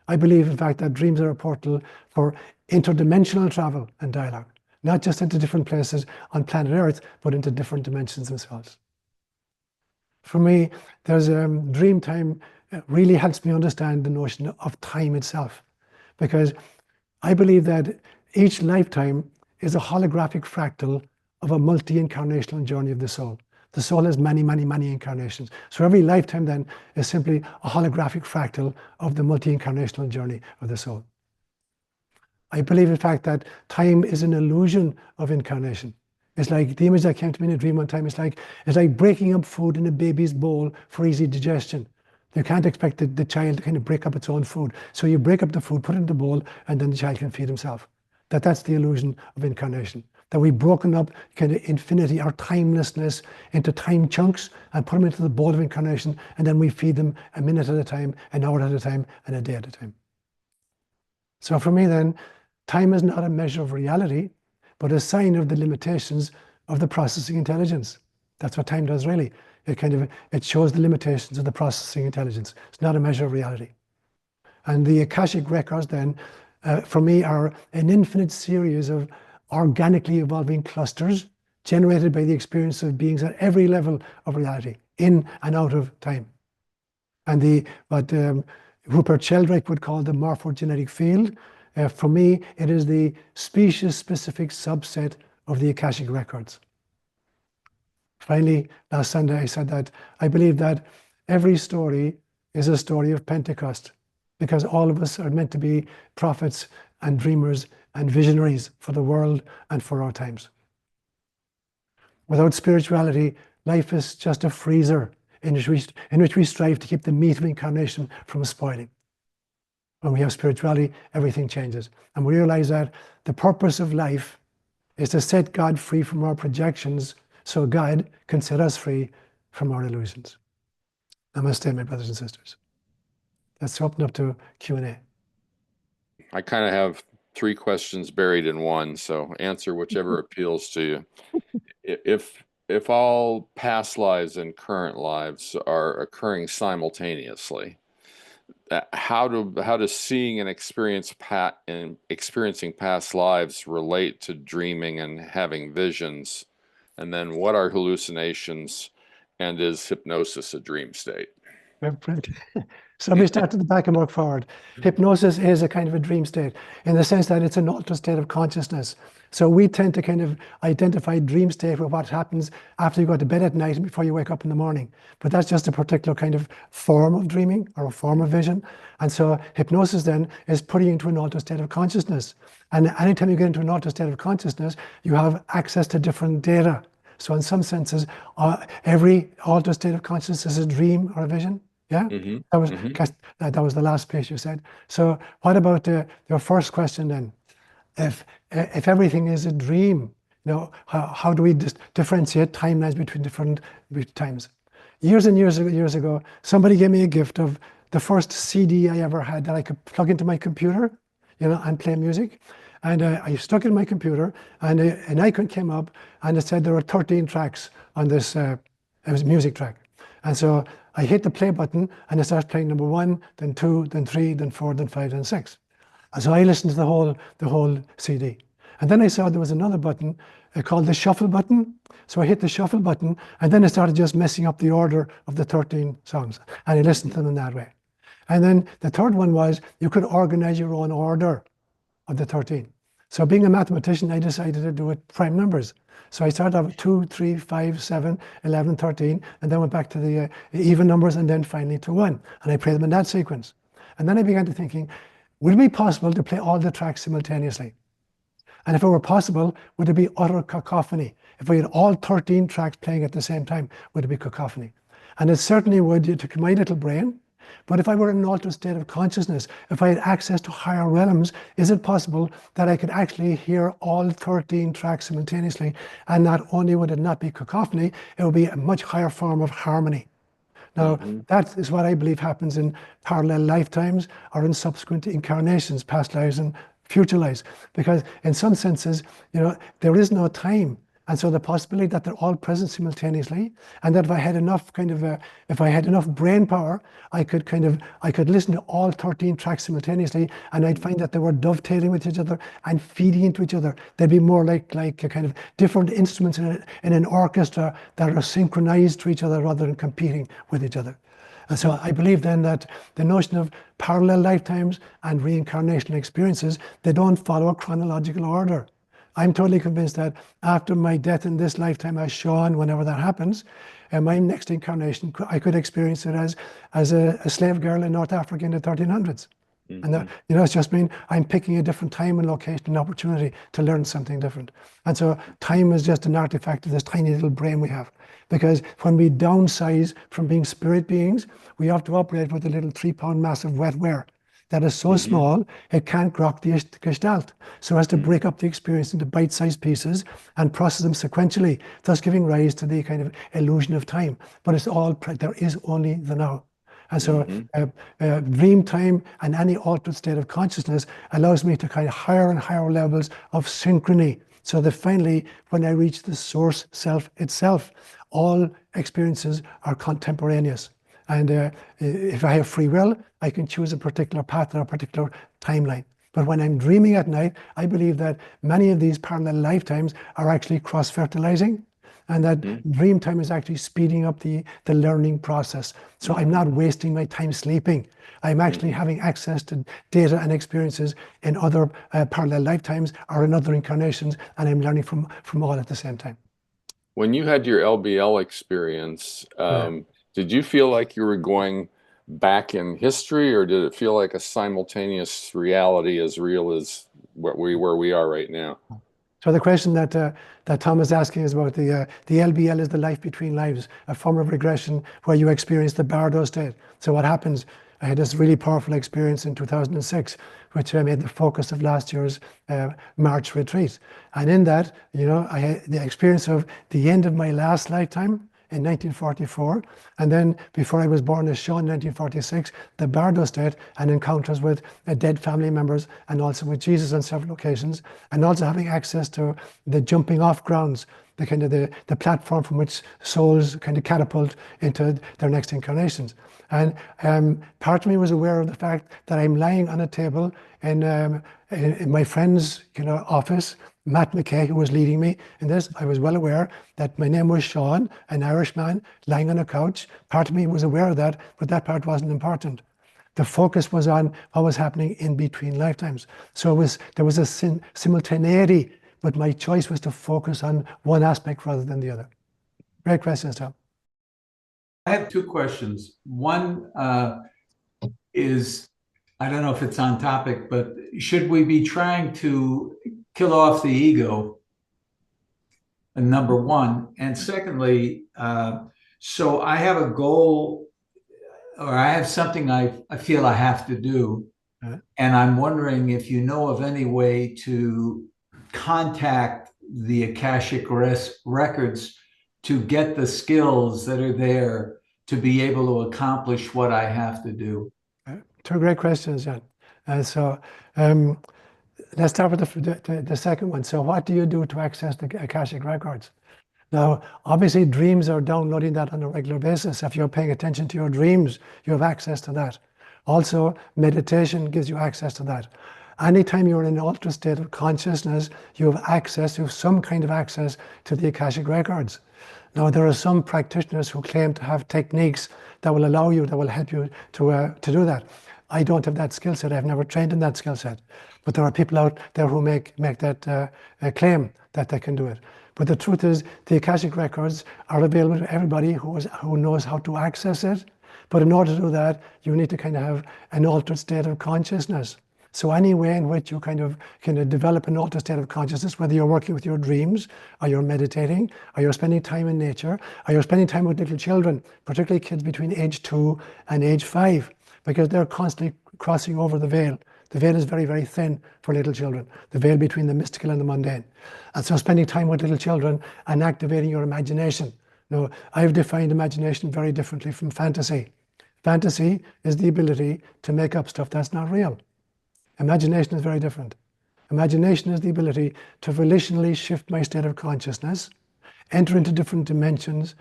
I believe, in fact, that dreams are a portal for interdimensional travel and dialogue, not just into different places on planet Earth, but into different dimensions themselves. For me, there's dream time really helps me understand the notion of time itself, because I believe that each lifetime is a holographic fractal of a multi-incarnational journey of the soul. The soul has many, many, many incarnations. So every lifetime then is simply a holographic fractal of the multi-incarnational journey of the soul. I believe, in fact, that time is an illusion of incarnation. It's like the image that came to me in a dream one time. It's like breaking up food in a baby's bowl for easy digestion. You can't expect the child to kind of break up its own food. So you break up the food, put it in the bowl, and then the child can feed himself. That's the illusion of incarnation. That we've broken up kind of infinity, our timelessness, into time chunks and put them into the bowl of incarnation, and then we feed them a minute at a time, an hour at a time, and a day at a time. So for me then, time is not a measure of reality, but a sign of the limitations of the processing intelligence. That's what time does really. It shows the limitations of the processing intelligence. It's not a measure of reality. And the Akashic Records then, for me, are an infinite series of organically evolving clusters generated by the experience of beings at every level of reality, in and out of time. And what Rupert Sheldrake would call the morphogenetic field, for me, it is the species-specific subset of the Akashic Records. Finally, last Sunday, I said that I believe that every story is a story of Pentecost, because all of us are meant to be prophets and dreamers and visionaries for the world and for our times. Without spirituality, life is just a freezer in which we strive to keep the meat of incarnation from spoiling. When we have spirituality, everything changes. And we realize that the purpose of life is to set God free from our projections so God can set us free from our illusions. Namaste, my brothers and sisters. Let's open up to Q&A. I kind of have three questions buried in one, so answer whichever appeals to you. If all past lives and current lives are occurring simultaneously, how does seeing and experiencing past lives relate to dreaming and having visions? And then what are hallucinations, and is hypnosis a dream state? Brilliant. So let me start at the back and work forward. Hypnosis is a kind of a dream state in the sense that it's an altered state of consciousness. So we tend to kind of identify dream state with what happens after you go to bed at night and before you wake up in the morning. But that's just a particular kind of form of dreaming or a form of vision. And so hypnosis then is putting you into an altered state of consciousness. And anytime you get into an altered state of consciousness, you have access to different data. So in some senses, every altered state of consciousness is a dream or a vision. Yeah, that was the last piece you said. So what about your first question then? If everything is a dream, how do we differentiate timelines between different times? Years and years ago, somebody gave me a gift of the first CD I ever had that I could plug into my computer, and play music. And I stuck it in my computer, and an icon came up, and it said there were 13 tracks on this. It was a music track, and so I hit the play button, and it starts playing number 1, then 2, then 3, then 4, then 5, then 6. And so I listened to the whole CD, and then I saw there was another button called the shuffle button. So I hit the shuffle button, and then it started just messing up the order of the 13 songs, and I listened to them in that way. And then the third one was you could organize your own order of the 13. So being a mathematician, I decided to do it prime numbers. So I started off with 2, 3, 5, 7, 11, 13, and then went back to the even numbers, and then finally to 1. And I played them in that sequence. And then I began to thinking, would it be possible to play all the tracks simultaneously? And if it were possible, would it be utter cacophony? If we had all 13 tracks playing at the same time, would it be cacophony? And it certainly would to my little brain. But if I were in an altered state of consciousness, if I had access to higher realms, is it possible that I could actually hear all 13 tracks simultaneously? And not only would it not be cacophony, it would be a much higher form of harmony. Now, that is what I believe happens in parallel lifetimes or in subsequent incarnations, past lives and future lives. Because in some senses, there is no time. And so the possibility that they're all present simultaneously, and that if I had enough if I had enough brain power, I could listen to all 13 tracks simultaneously, and I'd find that they were dovetailing with each other and feeding into each other. They'd be more like a kind of different instruments in an orchestra that are synchronized to each other rather than competing with each other. And so I believe then that the notion of parallel lifetimes and reincarnation experiences, they don't follow a chronological order. I'm totally convinced that after my death in this lifetime as Seán, whenever that happens, my next incarnation, I could experience it as a slave girl in North Africa in the 1300s. And that, it's just mean I'm picking a different time and location and opportunity to learn something different. And so time is just an artifact of this tiny little brain we have. Because when we downsize from being spirit beings, we have to operate with a little 3-pound mass of wetware that is so small, it can't grok the gestalt. So as to break up the experience into bite-sized pieces and process them sequentially, thus giving rise to the kind of illusion of time. But it's all, there is only the now. And so dream time and any altered state of consciousness allows me to kind of higher and higher levels of synchrony. So that finally, when I reach the source self itself, all experiences are contemporaneous. And if I have free will, I can choose a particular path or a particular timeline. But when I'm dreaming at night, I believe that many of these parallel lifetimes are actually cross-fertilizing, and that dream time is actually speeding up the learning process. So I'm not wasting my time sleeping. I'm actually having access to data and experiences in other parallel lifetimes or in other incarnations, and I'm learning from all at the same time. When you had your LBL experience, did you feel like you were going back in history, or did it feel like a simultaneous reality as real as where we are right now? So the question that Tom is asking is about the LBL is the life between lives, a form of regression where you experience the Bardo state. So what happens? I had this really powerful experience in 2006, which I made the focus of last year's March retreat. And in that, I had the experience of the end of my last lifetime in 1944. And then before I was born as Seán in 1946, the Bardo State and encounters with dead family members and also with Jesus on several occasions, and also having access to the jumping off grounds, the kind of the platform from which souls kind of catapult into their next incarnations. And part of me was aware of the fact that I'm lying on a table in my friend's office, Matt McKay, who was leading me in this. I was well aware that my name was Seán, an Irishman lying on a couch. Part of me was aware of that, but that part wasn't important. The focus was on what was happening in between lifetimes. So there was a simultaneity, but my choice was to focus on one aspect rather than the other. Great questions, Tom. I have two questions. One is, I don't know if it's on topic, but should we be trying to kill off the ego? Number one. And secondly, so I have a goal, or I have something I feel I have to do. And I'm wondering if you know of any way to contact the Akashic Records to get the skills that are there to be able to accomplish what I have to do. Two great questions, John. So let's start with the second one. So what do you do to access the Akashic Records? Now, obviously, dreams are downloading that on a regular basis. If you're paying attention to your dreams, you have access to that. Also, meditation gives you access to that. Anytime you're in an altered state of consciousness, you have some kind of access to the Akashic Records. Now, there are some practitioners who claim to have techniques that will allow you, that will help you to do that. I don't have that skill set. I've never trained in that skill set. But there are people out there who make that claim that they can do it. But the truth is, the Akashic Records are available to everybody who knows how to access it. But in order to do that, you need to kind of have an altered state of consciousness. So any way in which you kind of develop an altered state of consciousness, whether you're working with your dreams, or you're meditating, or you're spending time in nature, or you're spending time with little children, particularly kids between age 2 and age 5, because they're constantly crossing over the veil. The veil is very, very thin for little children, the veil between the mystical and the mundane. And so spending time with little children and activating your imagination. Now, I've defined imagination very differently from fantasy. Fantasy is the ability to make up stuff that's not real. Imagination is very different. Imagination is the ability to volitionally shift my state of consciousness, enter into different dimensions,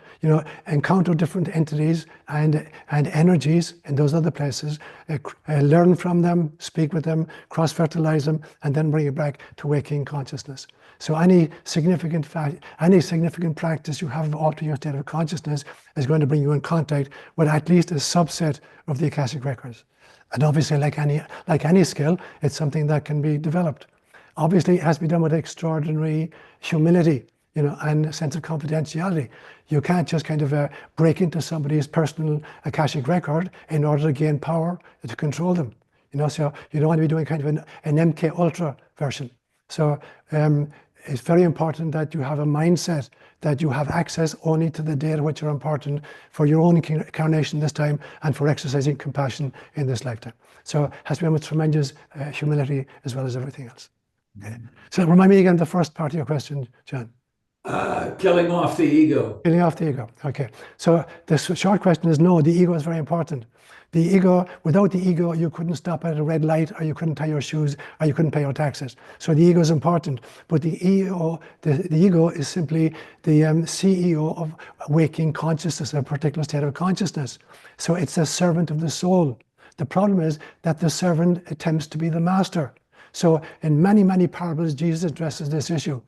encounter different entities and energies in those other places, learn from them, speak with them, cross-fertilize them, and then bring it back to waking consciousness. So any significant practice you have of altering your state of consciousness is going to bring you in contact with at least a subset of the Akashic Records. And obviously, like any skill, it's something that can be developed. Obviously, it has to be done with extraordinary humility, and a sense of confidentiality. You can't just kind of break into somebody's personal Akashic record in order to gain power to control them. So you don't want to be doing kind of an MK Ultra version. So it's very important that you have a mindset that you have access only to the data which are important for your own incarnation this time and for exercising compassion in this lifetime. So it has to be done with tremendous humility as well as everything else. Okay. So remind me again the first part of your question, John. Killing off the ego. Killing off the ego. Okay. So the short question is no, the ego is very important. The ego, without the ego, you couldn't stop at a red light, or you couldn't tie your shoes, or you couldn't pay your taxes. So the ego is important. But the ego is simply the CEO of waking consciousness, a particular state of consciousness. So it's a servant of the soul. The problem is that the servant attempts to be the master. So in many, many parables, Jesus addresses this issue.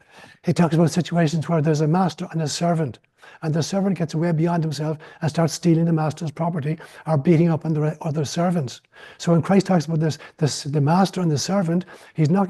He talks about situations where there's a master and a servant, and the servant gets way beyond himself and starts stealing the master's property or beating up on the other servants. So when Christ talks about the master and the servant, he's not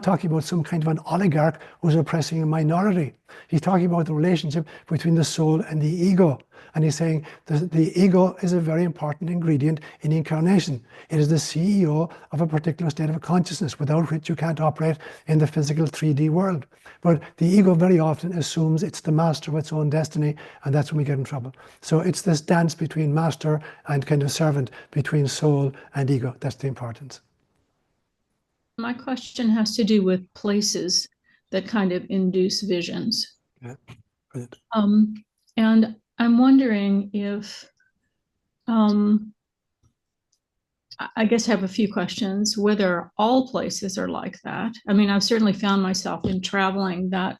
talking about some kind of an oligarch who's oppressing a minority. He's talking about the relationship between the soul and the ego. And he's saying the ego is a very important ingredient in incarnation. It is the CEO of a particular state of consciousness without which you can't operate in the physical 3D world. But the ego very often assumes it's the master of its own destiny, and that's when we get in trouble. So it's this dance between master and kind of servant, between soul and ego. That's the importance. My question has to do with places that kind of induce visions. Yeah. Brilliant. And I'm wondering if, I guess I have a few questions, whether all places are like that. I mean, I've certainly found myself in traveling that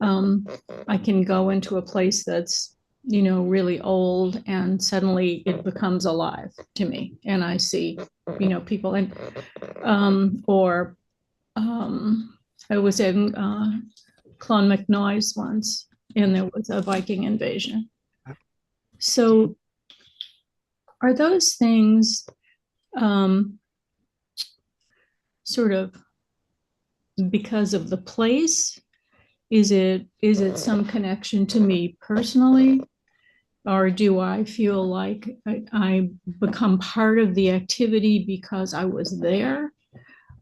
I can go into a place that's, really old, and suddenly it becomes alive to me. And I see, people, and I was in Clonmacnoise once, and there was a Viking invasion. So are those things sort of because of the place? Is it some connection to me personally? Or do I feel like I become part of the activity because I was there?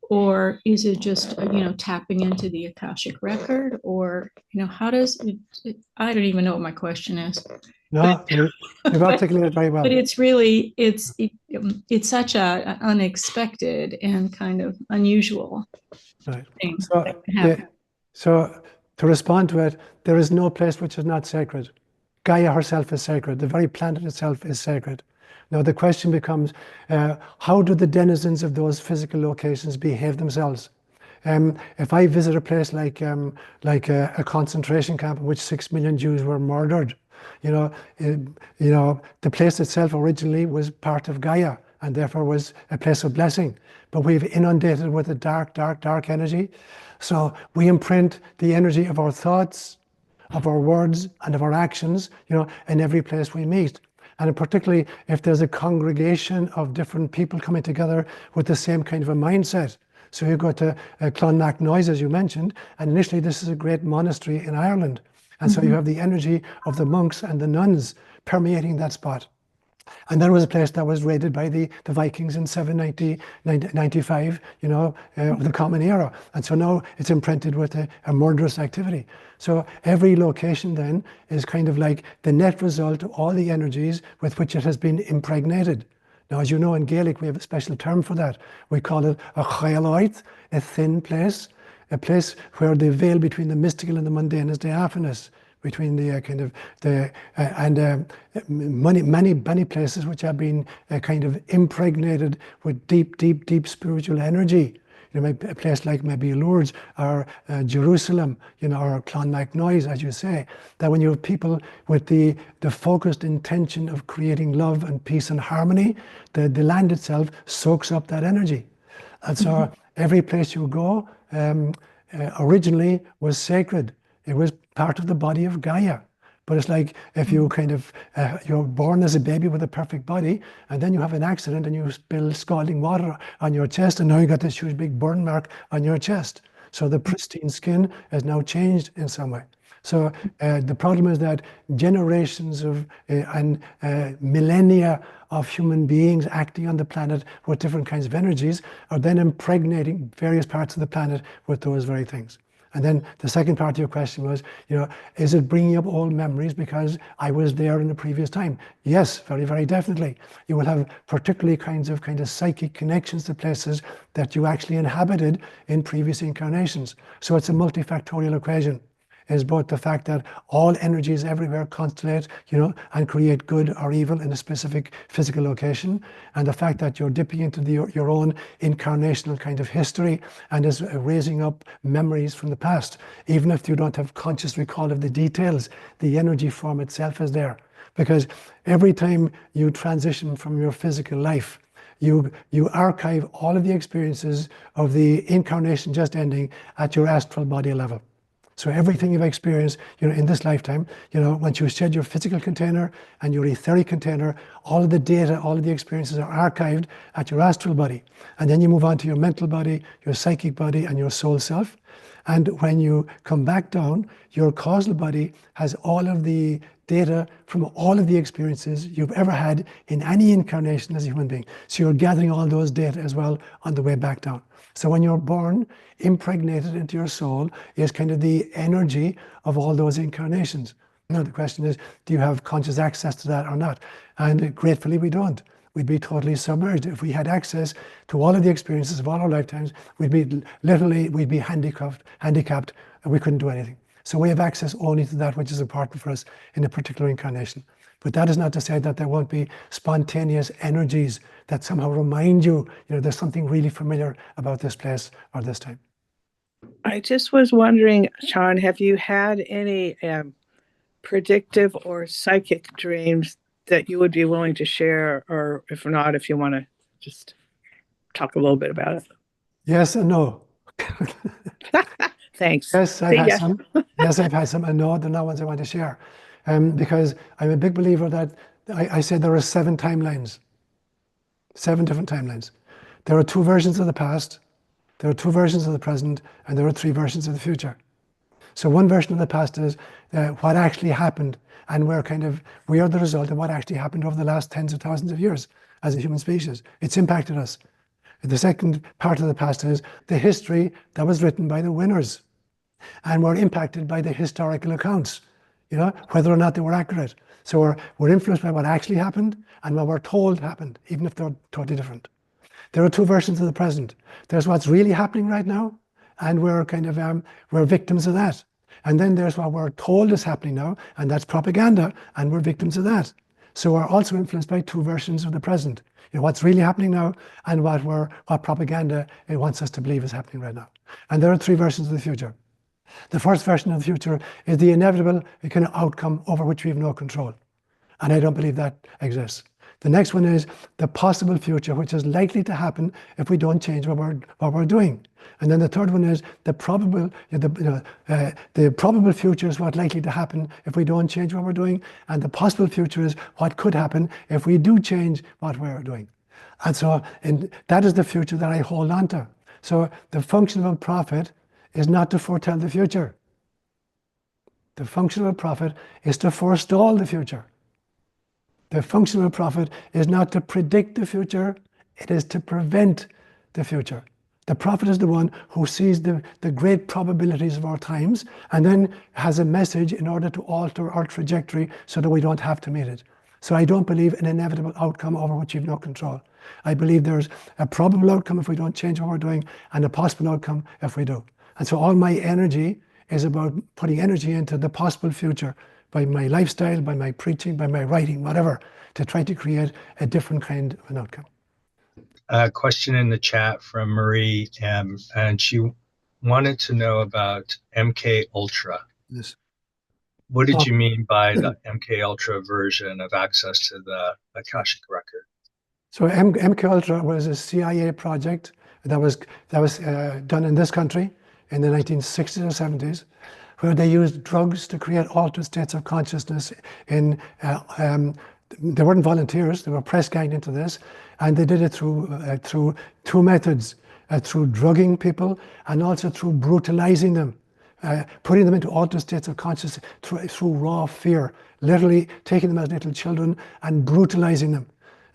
Or is it just, tapping into the Akashic record? Or, how does it, I don't even know what my question is. No, you've articulated very well. But it's really, it's such a unexpected and kind of unusual thing that can happen. So to respond to it, there is no place which is not sacred. Gaia herself is sacred. The very planet itself is sacred. Now the question becomes, how do the denizens of those physical locations behave themselves? If I visit a place like a concentration camp in which 6 million Jews were murdered, the place itself originally was part of Gaia and therefore was a place of blessing. But we've inundated with a dark, dark, dark energy. So we imprint the energy of our thoughts, of our words, and of our actions, in every place we meet. And particularly if there's a congregation of different people coming together with the same kind of a mindset. So you go to Clonmacnoise, as you mentioned, and initially this is a great monastery in Ireland. And so you have the energy of the monks and the nuns permeating that spot. And that was a place that was raided by the Vikings in 795, of the Common Era. And so now it's imprinted with a murderous activity. So every location then is kind of like the net result of all the energies with which it has been impregnated. Now, as you know, in Gaelic, we have a special term for that. We call it a ÓLaoire, a thin place, a place where the veil between the mystical and the mundane is diaphanous, between the many places which have been kind of impregnated with deep, deep, deep spiritual energy. A place like maybe Lourdes or Jerusalem, or Clonmacnoise, as you say, that when you have people with the focused intention of creating love and peace and harmony, the land itself soaks up that energy. And so every place you go originally was sacred. It was part of the body of Gaia. But it's like if you you're born as a baby with a perfect body, and then you have an accident and you spill scalding water on your chest, and now you got this huge big burn mark on your chest. So the pristine skin has now changed in some way. So the problem is that generations of and millennia of human beings acting on the planet with different kinds of energies are then impregnating various parts of the planet with those very things. And then the second part of your question was, is it bringing up old memories because I was there in a previous time? Yes, very, very definitely. You will have particularly kind of psychic connections to places that you actually inhabited in previous incarnations. So it's a multifactorial equation. Is both the fact that all energies everywhere constellate, and create good or evil in a specific physical location, and the fact that you're dipping into your own incarnational kind of history and is raising up memories from the past. Even if you don't have conscious recall of the details, the energy form itself is there. Because every time you transition from your physical life, you archive all of the experiences of the incarnation just ending at your astral body level. So everything you've experienced, in this lifetime, once you shed your physical container and your etheric container, all of the data, all of the experiences are archived at your astral body. And then you move on to your mental body, your psychic body, and your soul self. And when you come back down, your causal body has all of the data from all of the experiences you've ever had in any incarnation as a human being. So you're gathering all those data as well on the way back down. So when you're born, impregnated into your soul is kind of the energy of all those incarnations. Now the question is, do you have conscious access to that or not? And gratefully we don't. We'd be totally submerged. If we had access to all of the experiences of all our lifetimes, we'd be handicapped, and we couldn't do anything. So we have access only to that which is important for us in a particular incarnation. But that is not to say that there won't be spontaneous energies that somehow remind you, there's something really familiar about this place or this time. I just was wondering, Seán, have you had any predictive or psychic dreams that you would be willing to share? Or if not, if you want to just talk a little bit about it. Yes and no. Thanks. Yes, I've had some. Yes, I've had some. And no, they're not ones I want to share. Because I'm a big believer that I said there are 7 timelines, 7 different timelines. There are 2 versions of the past, there are 2 versions of the present, and there are 3 versions of the future. So one version of the past is what actually happened, and we are the result of what actually happened over the last tens of thousands of years as a human species. It's impacted us. The second part of the past is the history that was written by the winners and were impacted by the historical accounts, whether or not they were accurate. So we're influenced by what actually happened and what we're told happened, even if they're totally different. There are 2 versions of the present. There's what's really happening right now, and we're we're victims of that. And then there's what we're told is happening now, and that's propaganda, and we're victims of that. So we're also influenced by 2 versions of the present. What's really happening now, and what propaganda it wants us to believe is happening right now. And there are 3 versions of the future. The first version of the future is the inevitable kind of outcome over which we have no control. And I don't believe that exists. The next one is the possible future, which is likely to happen if we don't change what we're doing. And then the third one is the probable future is what's likely to happen if we don't change what we're doing. And the possible future is what could happen if we do change what we're doing. And so that is the future that I hold on to. So the function of a prophet is not to foretell the future. The function of a prophet is to forestall the future. The function of a prophet is not to predict the future, it is to prevent the future. The prophet is the one who sees the great probabilities of our times and then has a message in order to alter our trajectory so that we don't have to meet it. So I don't believe in an inevitable outcome over which you have no control. I believe there's a probable outcome if we don't change what we're doing and a possible outcome if we do. And so all my energy is about putting energy into the possible future by my lifestyle, by my preaching, by my writing, whatever, to try to create a different kind of an outcome. A question in the chat from Marie M, and she wanted to know about MK Ultra. Yes. What did you mean by the MK Ultra version of access to the Akashic record? So MK Ultra was a CIA project that was done in this country in the 1960s or 70s, where they used drugs to create altered states of consciousness. They weren't volunteers; they were press ganged into this, and they did it through 2 methods: through drugging people and also through brutalizing them, putting them into altered states of consciousness through raw fear, literally taking them as little children and brutalizing them,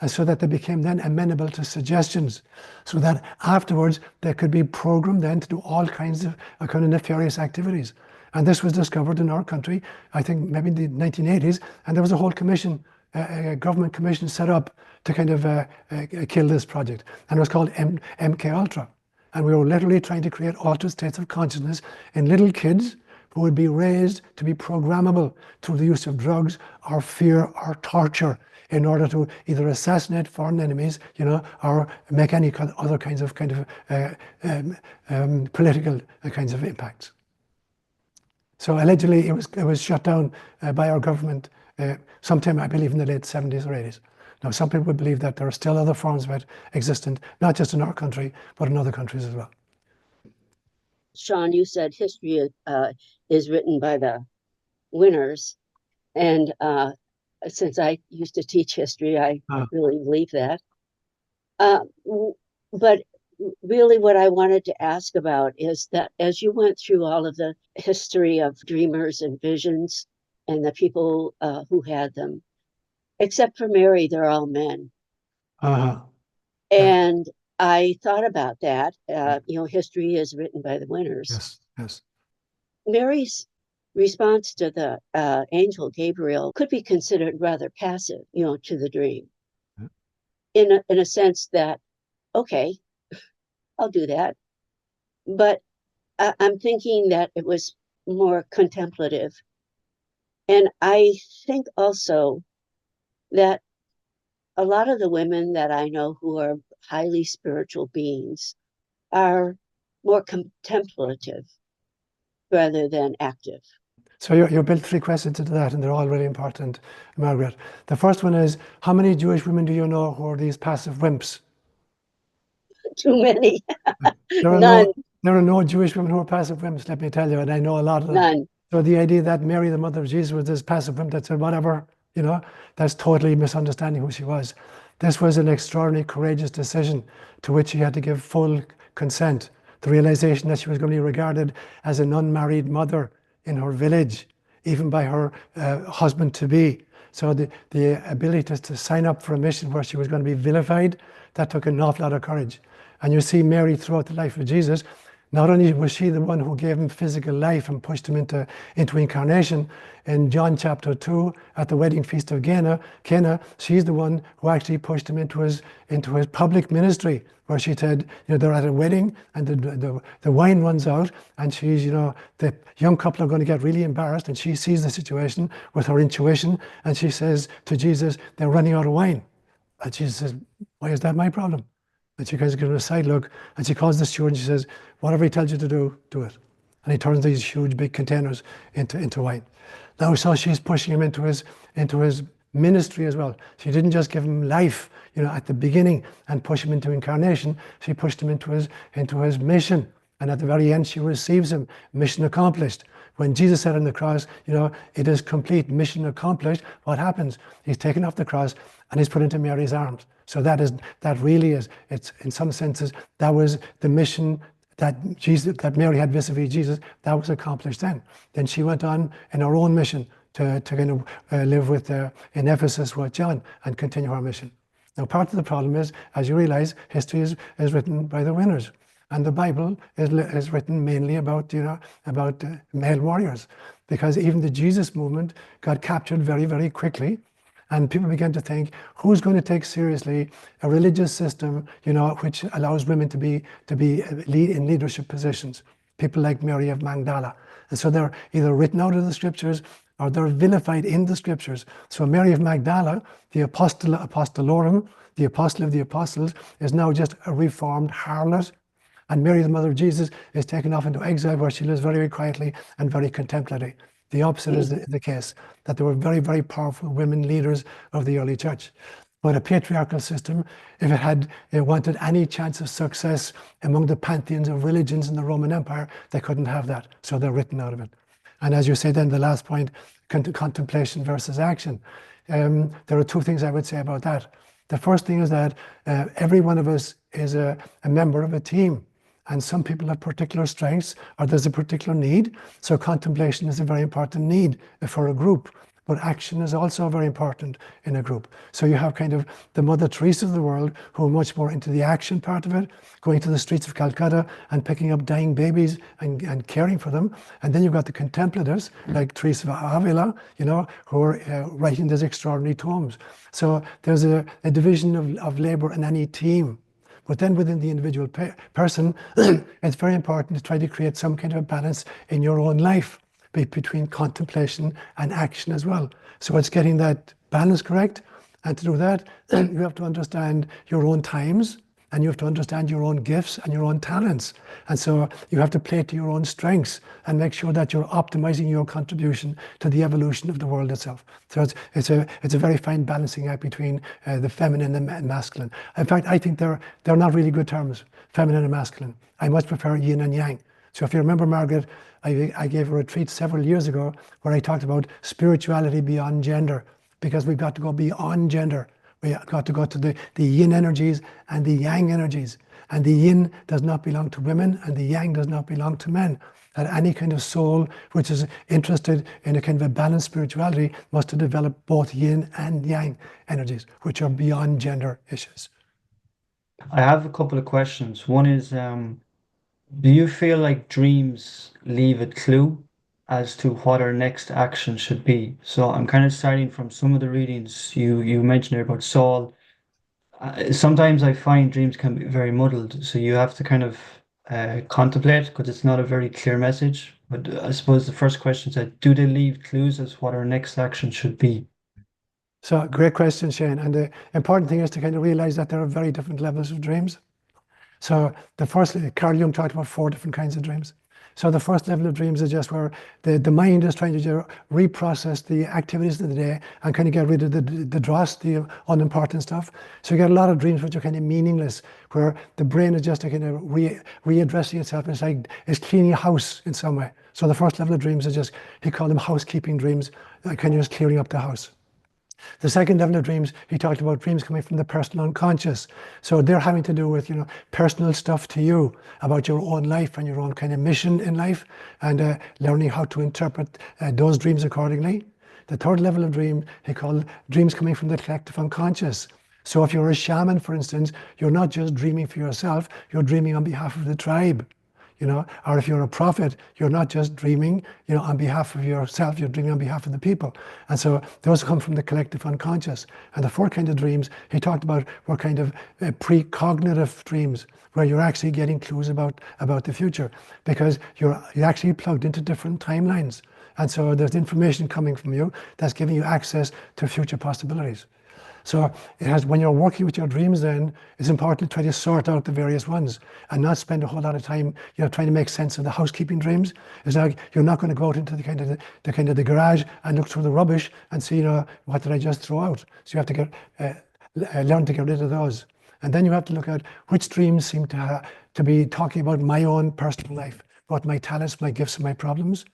so that they became then amenable to suggestions, so that afterwards they could be programmed then to do all kinds of kind of nefarious activities. And this was discovered in our country, I think maybe in the 1980s, and there was a whole commission, a government commission set up to kind of kill this project. And it was called MK Ultra. And we were literally trying to create altered states of consciousness in little kids who would be raised to be programmable through the use of drugs or fear or torture in order to either assassinate foreign enemies, or make any other kinds of political kinds of impacts. So allegedly, it was shut down by our government sometime, I believe, in the late 70s or 80s. Now, some people would believe that there are still other forms of it existent, not just in our country, but in other countries as well. Seán, you said history is written by the winners, and since I used to teach history, I really believe that. But really what I wanted to ask about is that as you went through all of the history of dreamers and visions and the people who had them, except for Mary, they're all men. And I thought about that. History is written by the winners. Yes, yes. Mary's response to the angel Gabriel could be considered rather passive, to the dream. In a sense that, okay, I'll do that. But I'm thinking that it was more contemplative. And I think also that a lot of the women that I know who are highly spiritual beings are more contemplative rather than active. So you built 3 questions into that, and they're all really important, Margaret. The first one is, how many Jewish women do you know who are these passive wimps? Too many. There are None. there are no Jewish women who are passive wimps, let me tell you, and I know a lot of them. None. So the idea that Mary, the mother of Jesus, was this passive wimp that said whatever, that's totally misunderstanding who she was. This was an extraordinarily courageous decision to which she had to give full consent. The realization that she was going to be regarded as an unmarried mother in her village, even by her husband-to-be. So the ability to sign up for a mission where she was going to be vilified, that took an awful lot of courage. And you see Mary throughout the life of Jesus, not only was she the one who gave him physical life and pushed him into incarnation, in John chapter 2, at the wedding feast of Cana, she's the one who actually pushed him into his public ministry, where she said, they're at a wedding and the wine runs out, and she's, the young couple are going to get really embarrassed, and she sees the situation with her intuition, and she says to Jesus, they're running out of wine. And Jesus says, why is that my problem? And she gives him a side look, and she calls the steward and she says, whatever he tells you to do, do it. And he turns these huge big containers into wine. Now, so she's pushing him into his ministry as well. She didn't just give him life, at the beginning and push him into incarnation. She pushed him into his mission. And at the very end, she receives him, mission accomplished. When Jesus said on the cross, it is complete, mission accomplished, what happens? He's taken off the cross and he's put into Mary's arms. So that really is, it's in some senses, that was the mission that Mary had vis-a-vis Jesus, that was accomplished then. Then she went on in her own mission to kind of live in Ephesus with John and continue her mission. Now, part of the problem is, as you realize, history is written by the winners. And the Bible is written mainly about male warriors, because even the Jesus movement got captured very, very quickly. And people began to think, who's going to take seriously a religious system, which allows women to be in leadership positions? People like Mary of Magdala. And so they're either written out of the scriptures or they're vilified in the scriptures. So Mary of Magdala, the apostolorum, the apostle of the apostles, is now just a reformed harlot. And Mary, the mother of Jesus, is taken off into exile, where she lives very, very quietly and very contemplatively. The opposite is the case, that there were very, very powerful women leaders of the early church. But a patriarchal system, if it wanted any chance of success among the pantheons of religions in the Roman Empire, they couldn't have that. So they're written out of it. And as you say then, the last point, contemplation versus action. There are 2 things I would say about that. The first thing is that every one of us is a member of a team. And some people have particular strengths, or there's a particular need. So contemplation is a very important need for a group. But action is also very important in a group. So you have kind of the Mother Teresa of the world, who are much more into the action part of it, going to the streets of Calcutta and picking up dying babies and caring for them. And then you've got the contemplatives, like Teresa of Avila, who are writing these extraordinary tomes. So there's a division of labor in any team. But then within the individual person, it's very important to try to create some kind of a balance in your own life between contemplation and action as well. So it's getting that balance correct. And to do that, you have to understand your own times, and you have to understand your own gifts and your own talents. And so you have to play to your own strengths and make sure that you're optimizing your contribution to the evolution of the world itself. So it's a very fine balancing act between the feminine and masculine. In fact, I think they're not really good terms, feminine and masculine. I much prefer yin and yang. So if you remember, Margaret, I gave a retreat several years ago where I talked about spirituality beyond gender, because we've got to go beyond gender. We got to go to the yin energies and the yang energies. And the yin does not belong to women, and the yang does not belong to men. That any kind of soul which is interested in a kind of a balanced spirituality must develop both yin and yang energies, which are beyond gender issues. I have a couple of questions. One is, do you feel like dreams leave a clue as to what our next action should be? So I'm kind of starting from some of the readings you mentioned there about Saul. Sometimes I find dreams can be very muddled, so you have to kind of contemplate, because it's not a very clear message. But I suppose the first question is, do they leave clues as what our next action should be? So great question, Shane. And the important thing is to kind of realize that there are very different levels of dreams. So the first, Carl Jung talked about 4 different kinds of dreams. So the first level of dreams is just where the mind is trying to reprocess the activities of the day and kind of get rid of the dross, the unimportant stuff. So you get a lot of dreams which are kind of meaningless, where the brain is just kind of readdressing itself. It's like it's cleaning a house in some way. So the first level of dreams is just, he called them housekeeping dreams, kind of just clearing up the house. The second level of dreams, he talked about dreams coming from the personal unconscious. So they're having to do with, personal stuff to you about your own life and your own kind of mission in life, and learning how to interpret those dreams accordingly. The third level of dream, he called dreams coming from the collective unconscious. So if you're a shaman, for instance, you're not just dreaming for yourself, you're dreaming on behalf of the tribe. Or if you're a prophet, you're not just dreaming, on behalf of yourself, you're dreaming on behalf of the people. And so those come from the collective unconscious. And the 4 kind of dreams he talked about were kind of precognitive dreams, where you're actually getting clues about the future, because you're actually plugged into different timelines. And so there's information coming from you that's giving you access to future possibilities. So when you're working with your dreams, then it's important to try to sort out the various ones and not spend a whole lot of time, trying to make sense of the housekeeping dreams. It's like you're not going to go out into the kind of the garage and look through the rubbish and see, what did I just throw out? So you have to learn to get rid of those. And then you have to look at which dreams seem to be talking about my own personal life, about my talents, my gifts, and my problems.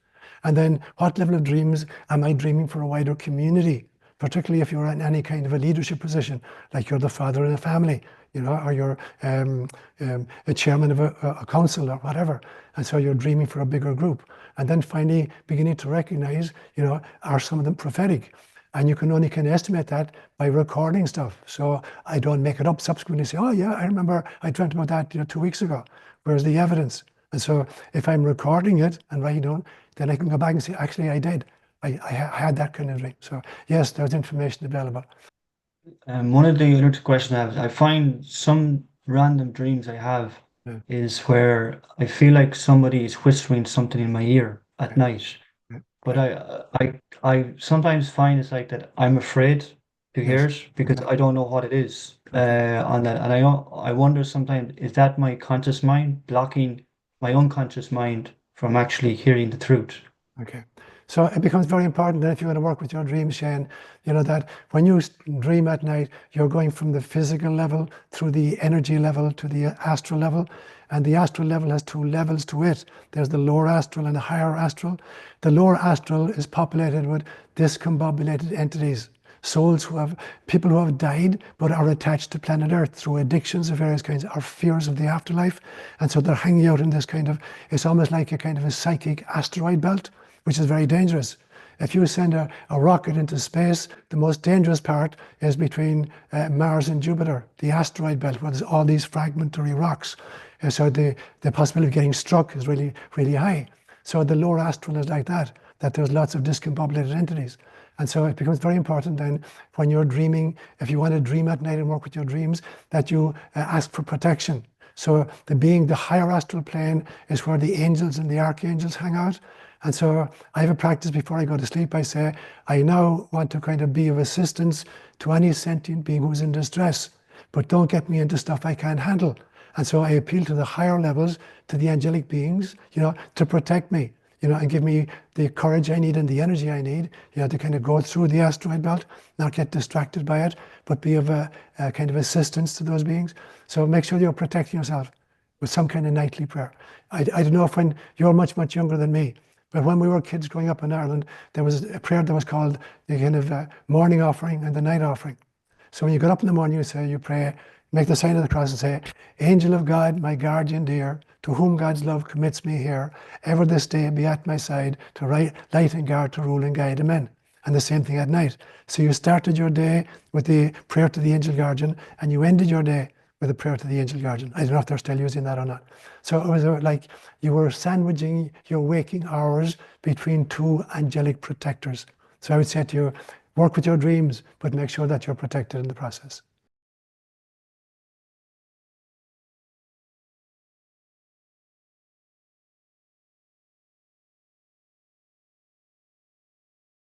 And then what level of dreams am I dreaming for a wider community? Particularly if you're in any kind of a leadership position, like you're the father in a family, or you're a chairman of a council or whatever. And so you're dreaming for a bigger group. And then finally beginning to recognize, are some of them prophetic? And you can only kind of estimate that by recording stuff. So I don't make it up subsequently, say, oh yeah, I remember I dreamt about that 2 weeks ago. Where's the evidence? And so if I'm recording it and writing down, then I can go back and say, actually I did. I had that kind of dream. So yes, there's information available. One of the other questions I have, I find some random dreams I have is where I feel like somebody is whispering something in my ear at night. But I sometimes find it's like that I'm afraid to hear it because I don't know what it is on that. And I wonder sometimes, is that my conscious mind blocking my unconscious mind from actually hearing the truth? Okay. So it becomes very important that if you want to work with your dreams, Shane, that when you dream at night, you're going from the physical level through the energy level to the astral level. And the astral level has 2 levels to it. There's the lower astral and the higher astral. The lower astral is populated with discombobulated entities, people who have died but are attached to planet Earth through addictions of various kinds or fears of the afterlife. And so they're hanging out in this it's almost like a kind of a psychic asteroid belt, which is very dangerous. If you send a rocket into space, the most dangerous part is between Mars and Jupiter, the asteroid belt, where there's all these fragmentary rocks. And so the possibility of getting struck is really, really high. So the lower astral is like that there's lots of discombobulated entities. And so it becomes very important then when you're dreaming, if you want to dream at night and work with your dreams, that you ask for protection. So the higher astral plane is where the angels and the archangels hang out. And so I have a practice before I go to sleep. I say, I now want to kind of be of assistance to any sentient being who's in distress, but don't get me into stuff I can't handle. And so I appeal to the higher levels, to the angelic beings, to protect me, and give me the courage I need and the energy I need, to kind of go through the asteroid belt, not get distracted by it, but be of a kind of assistance to those beings. So make sure you're protecting yourself with some kind of nightly prayer. I don't know if when you're much, much younger than me, but when we were kids growing up in Ireland, there was a prayer that was called the kind of morning offering and the night offering. So when you get up in the morning, you pray, make the sign of the cross and say, Angel of God, my guardian dear, to whom God's love commits me here, ever this day be at my side, to light and guard, to rule and guide, amen. And the same thing at night. So you started your day with the prayer to the angel guardian, and you ended your day with a prayer to the angel guardian. I don't know if they're still using that or not. So it was like you were sandwiching your waking hours between 2 angelic protectors. So I would say to you, work with your dreams, but make sure that you're protected in the process.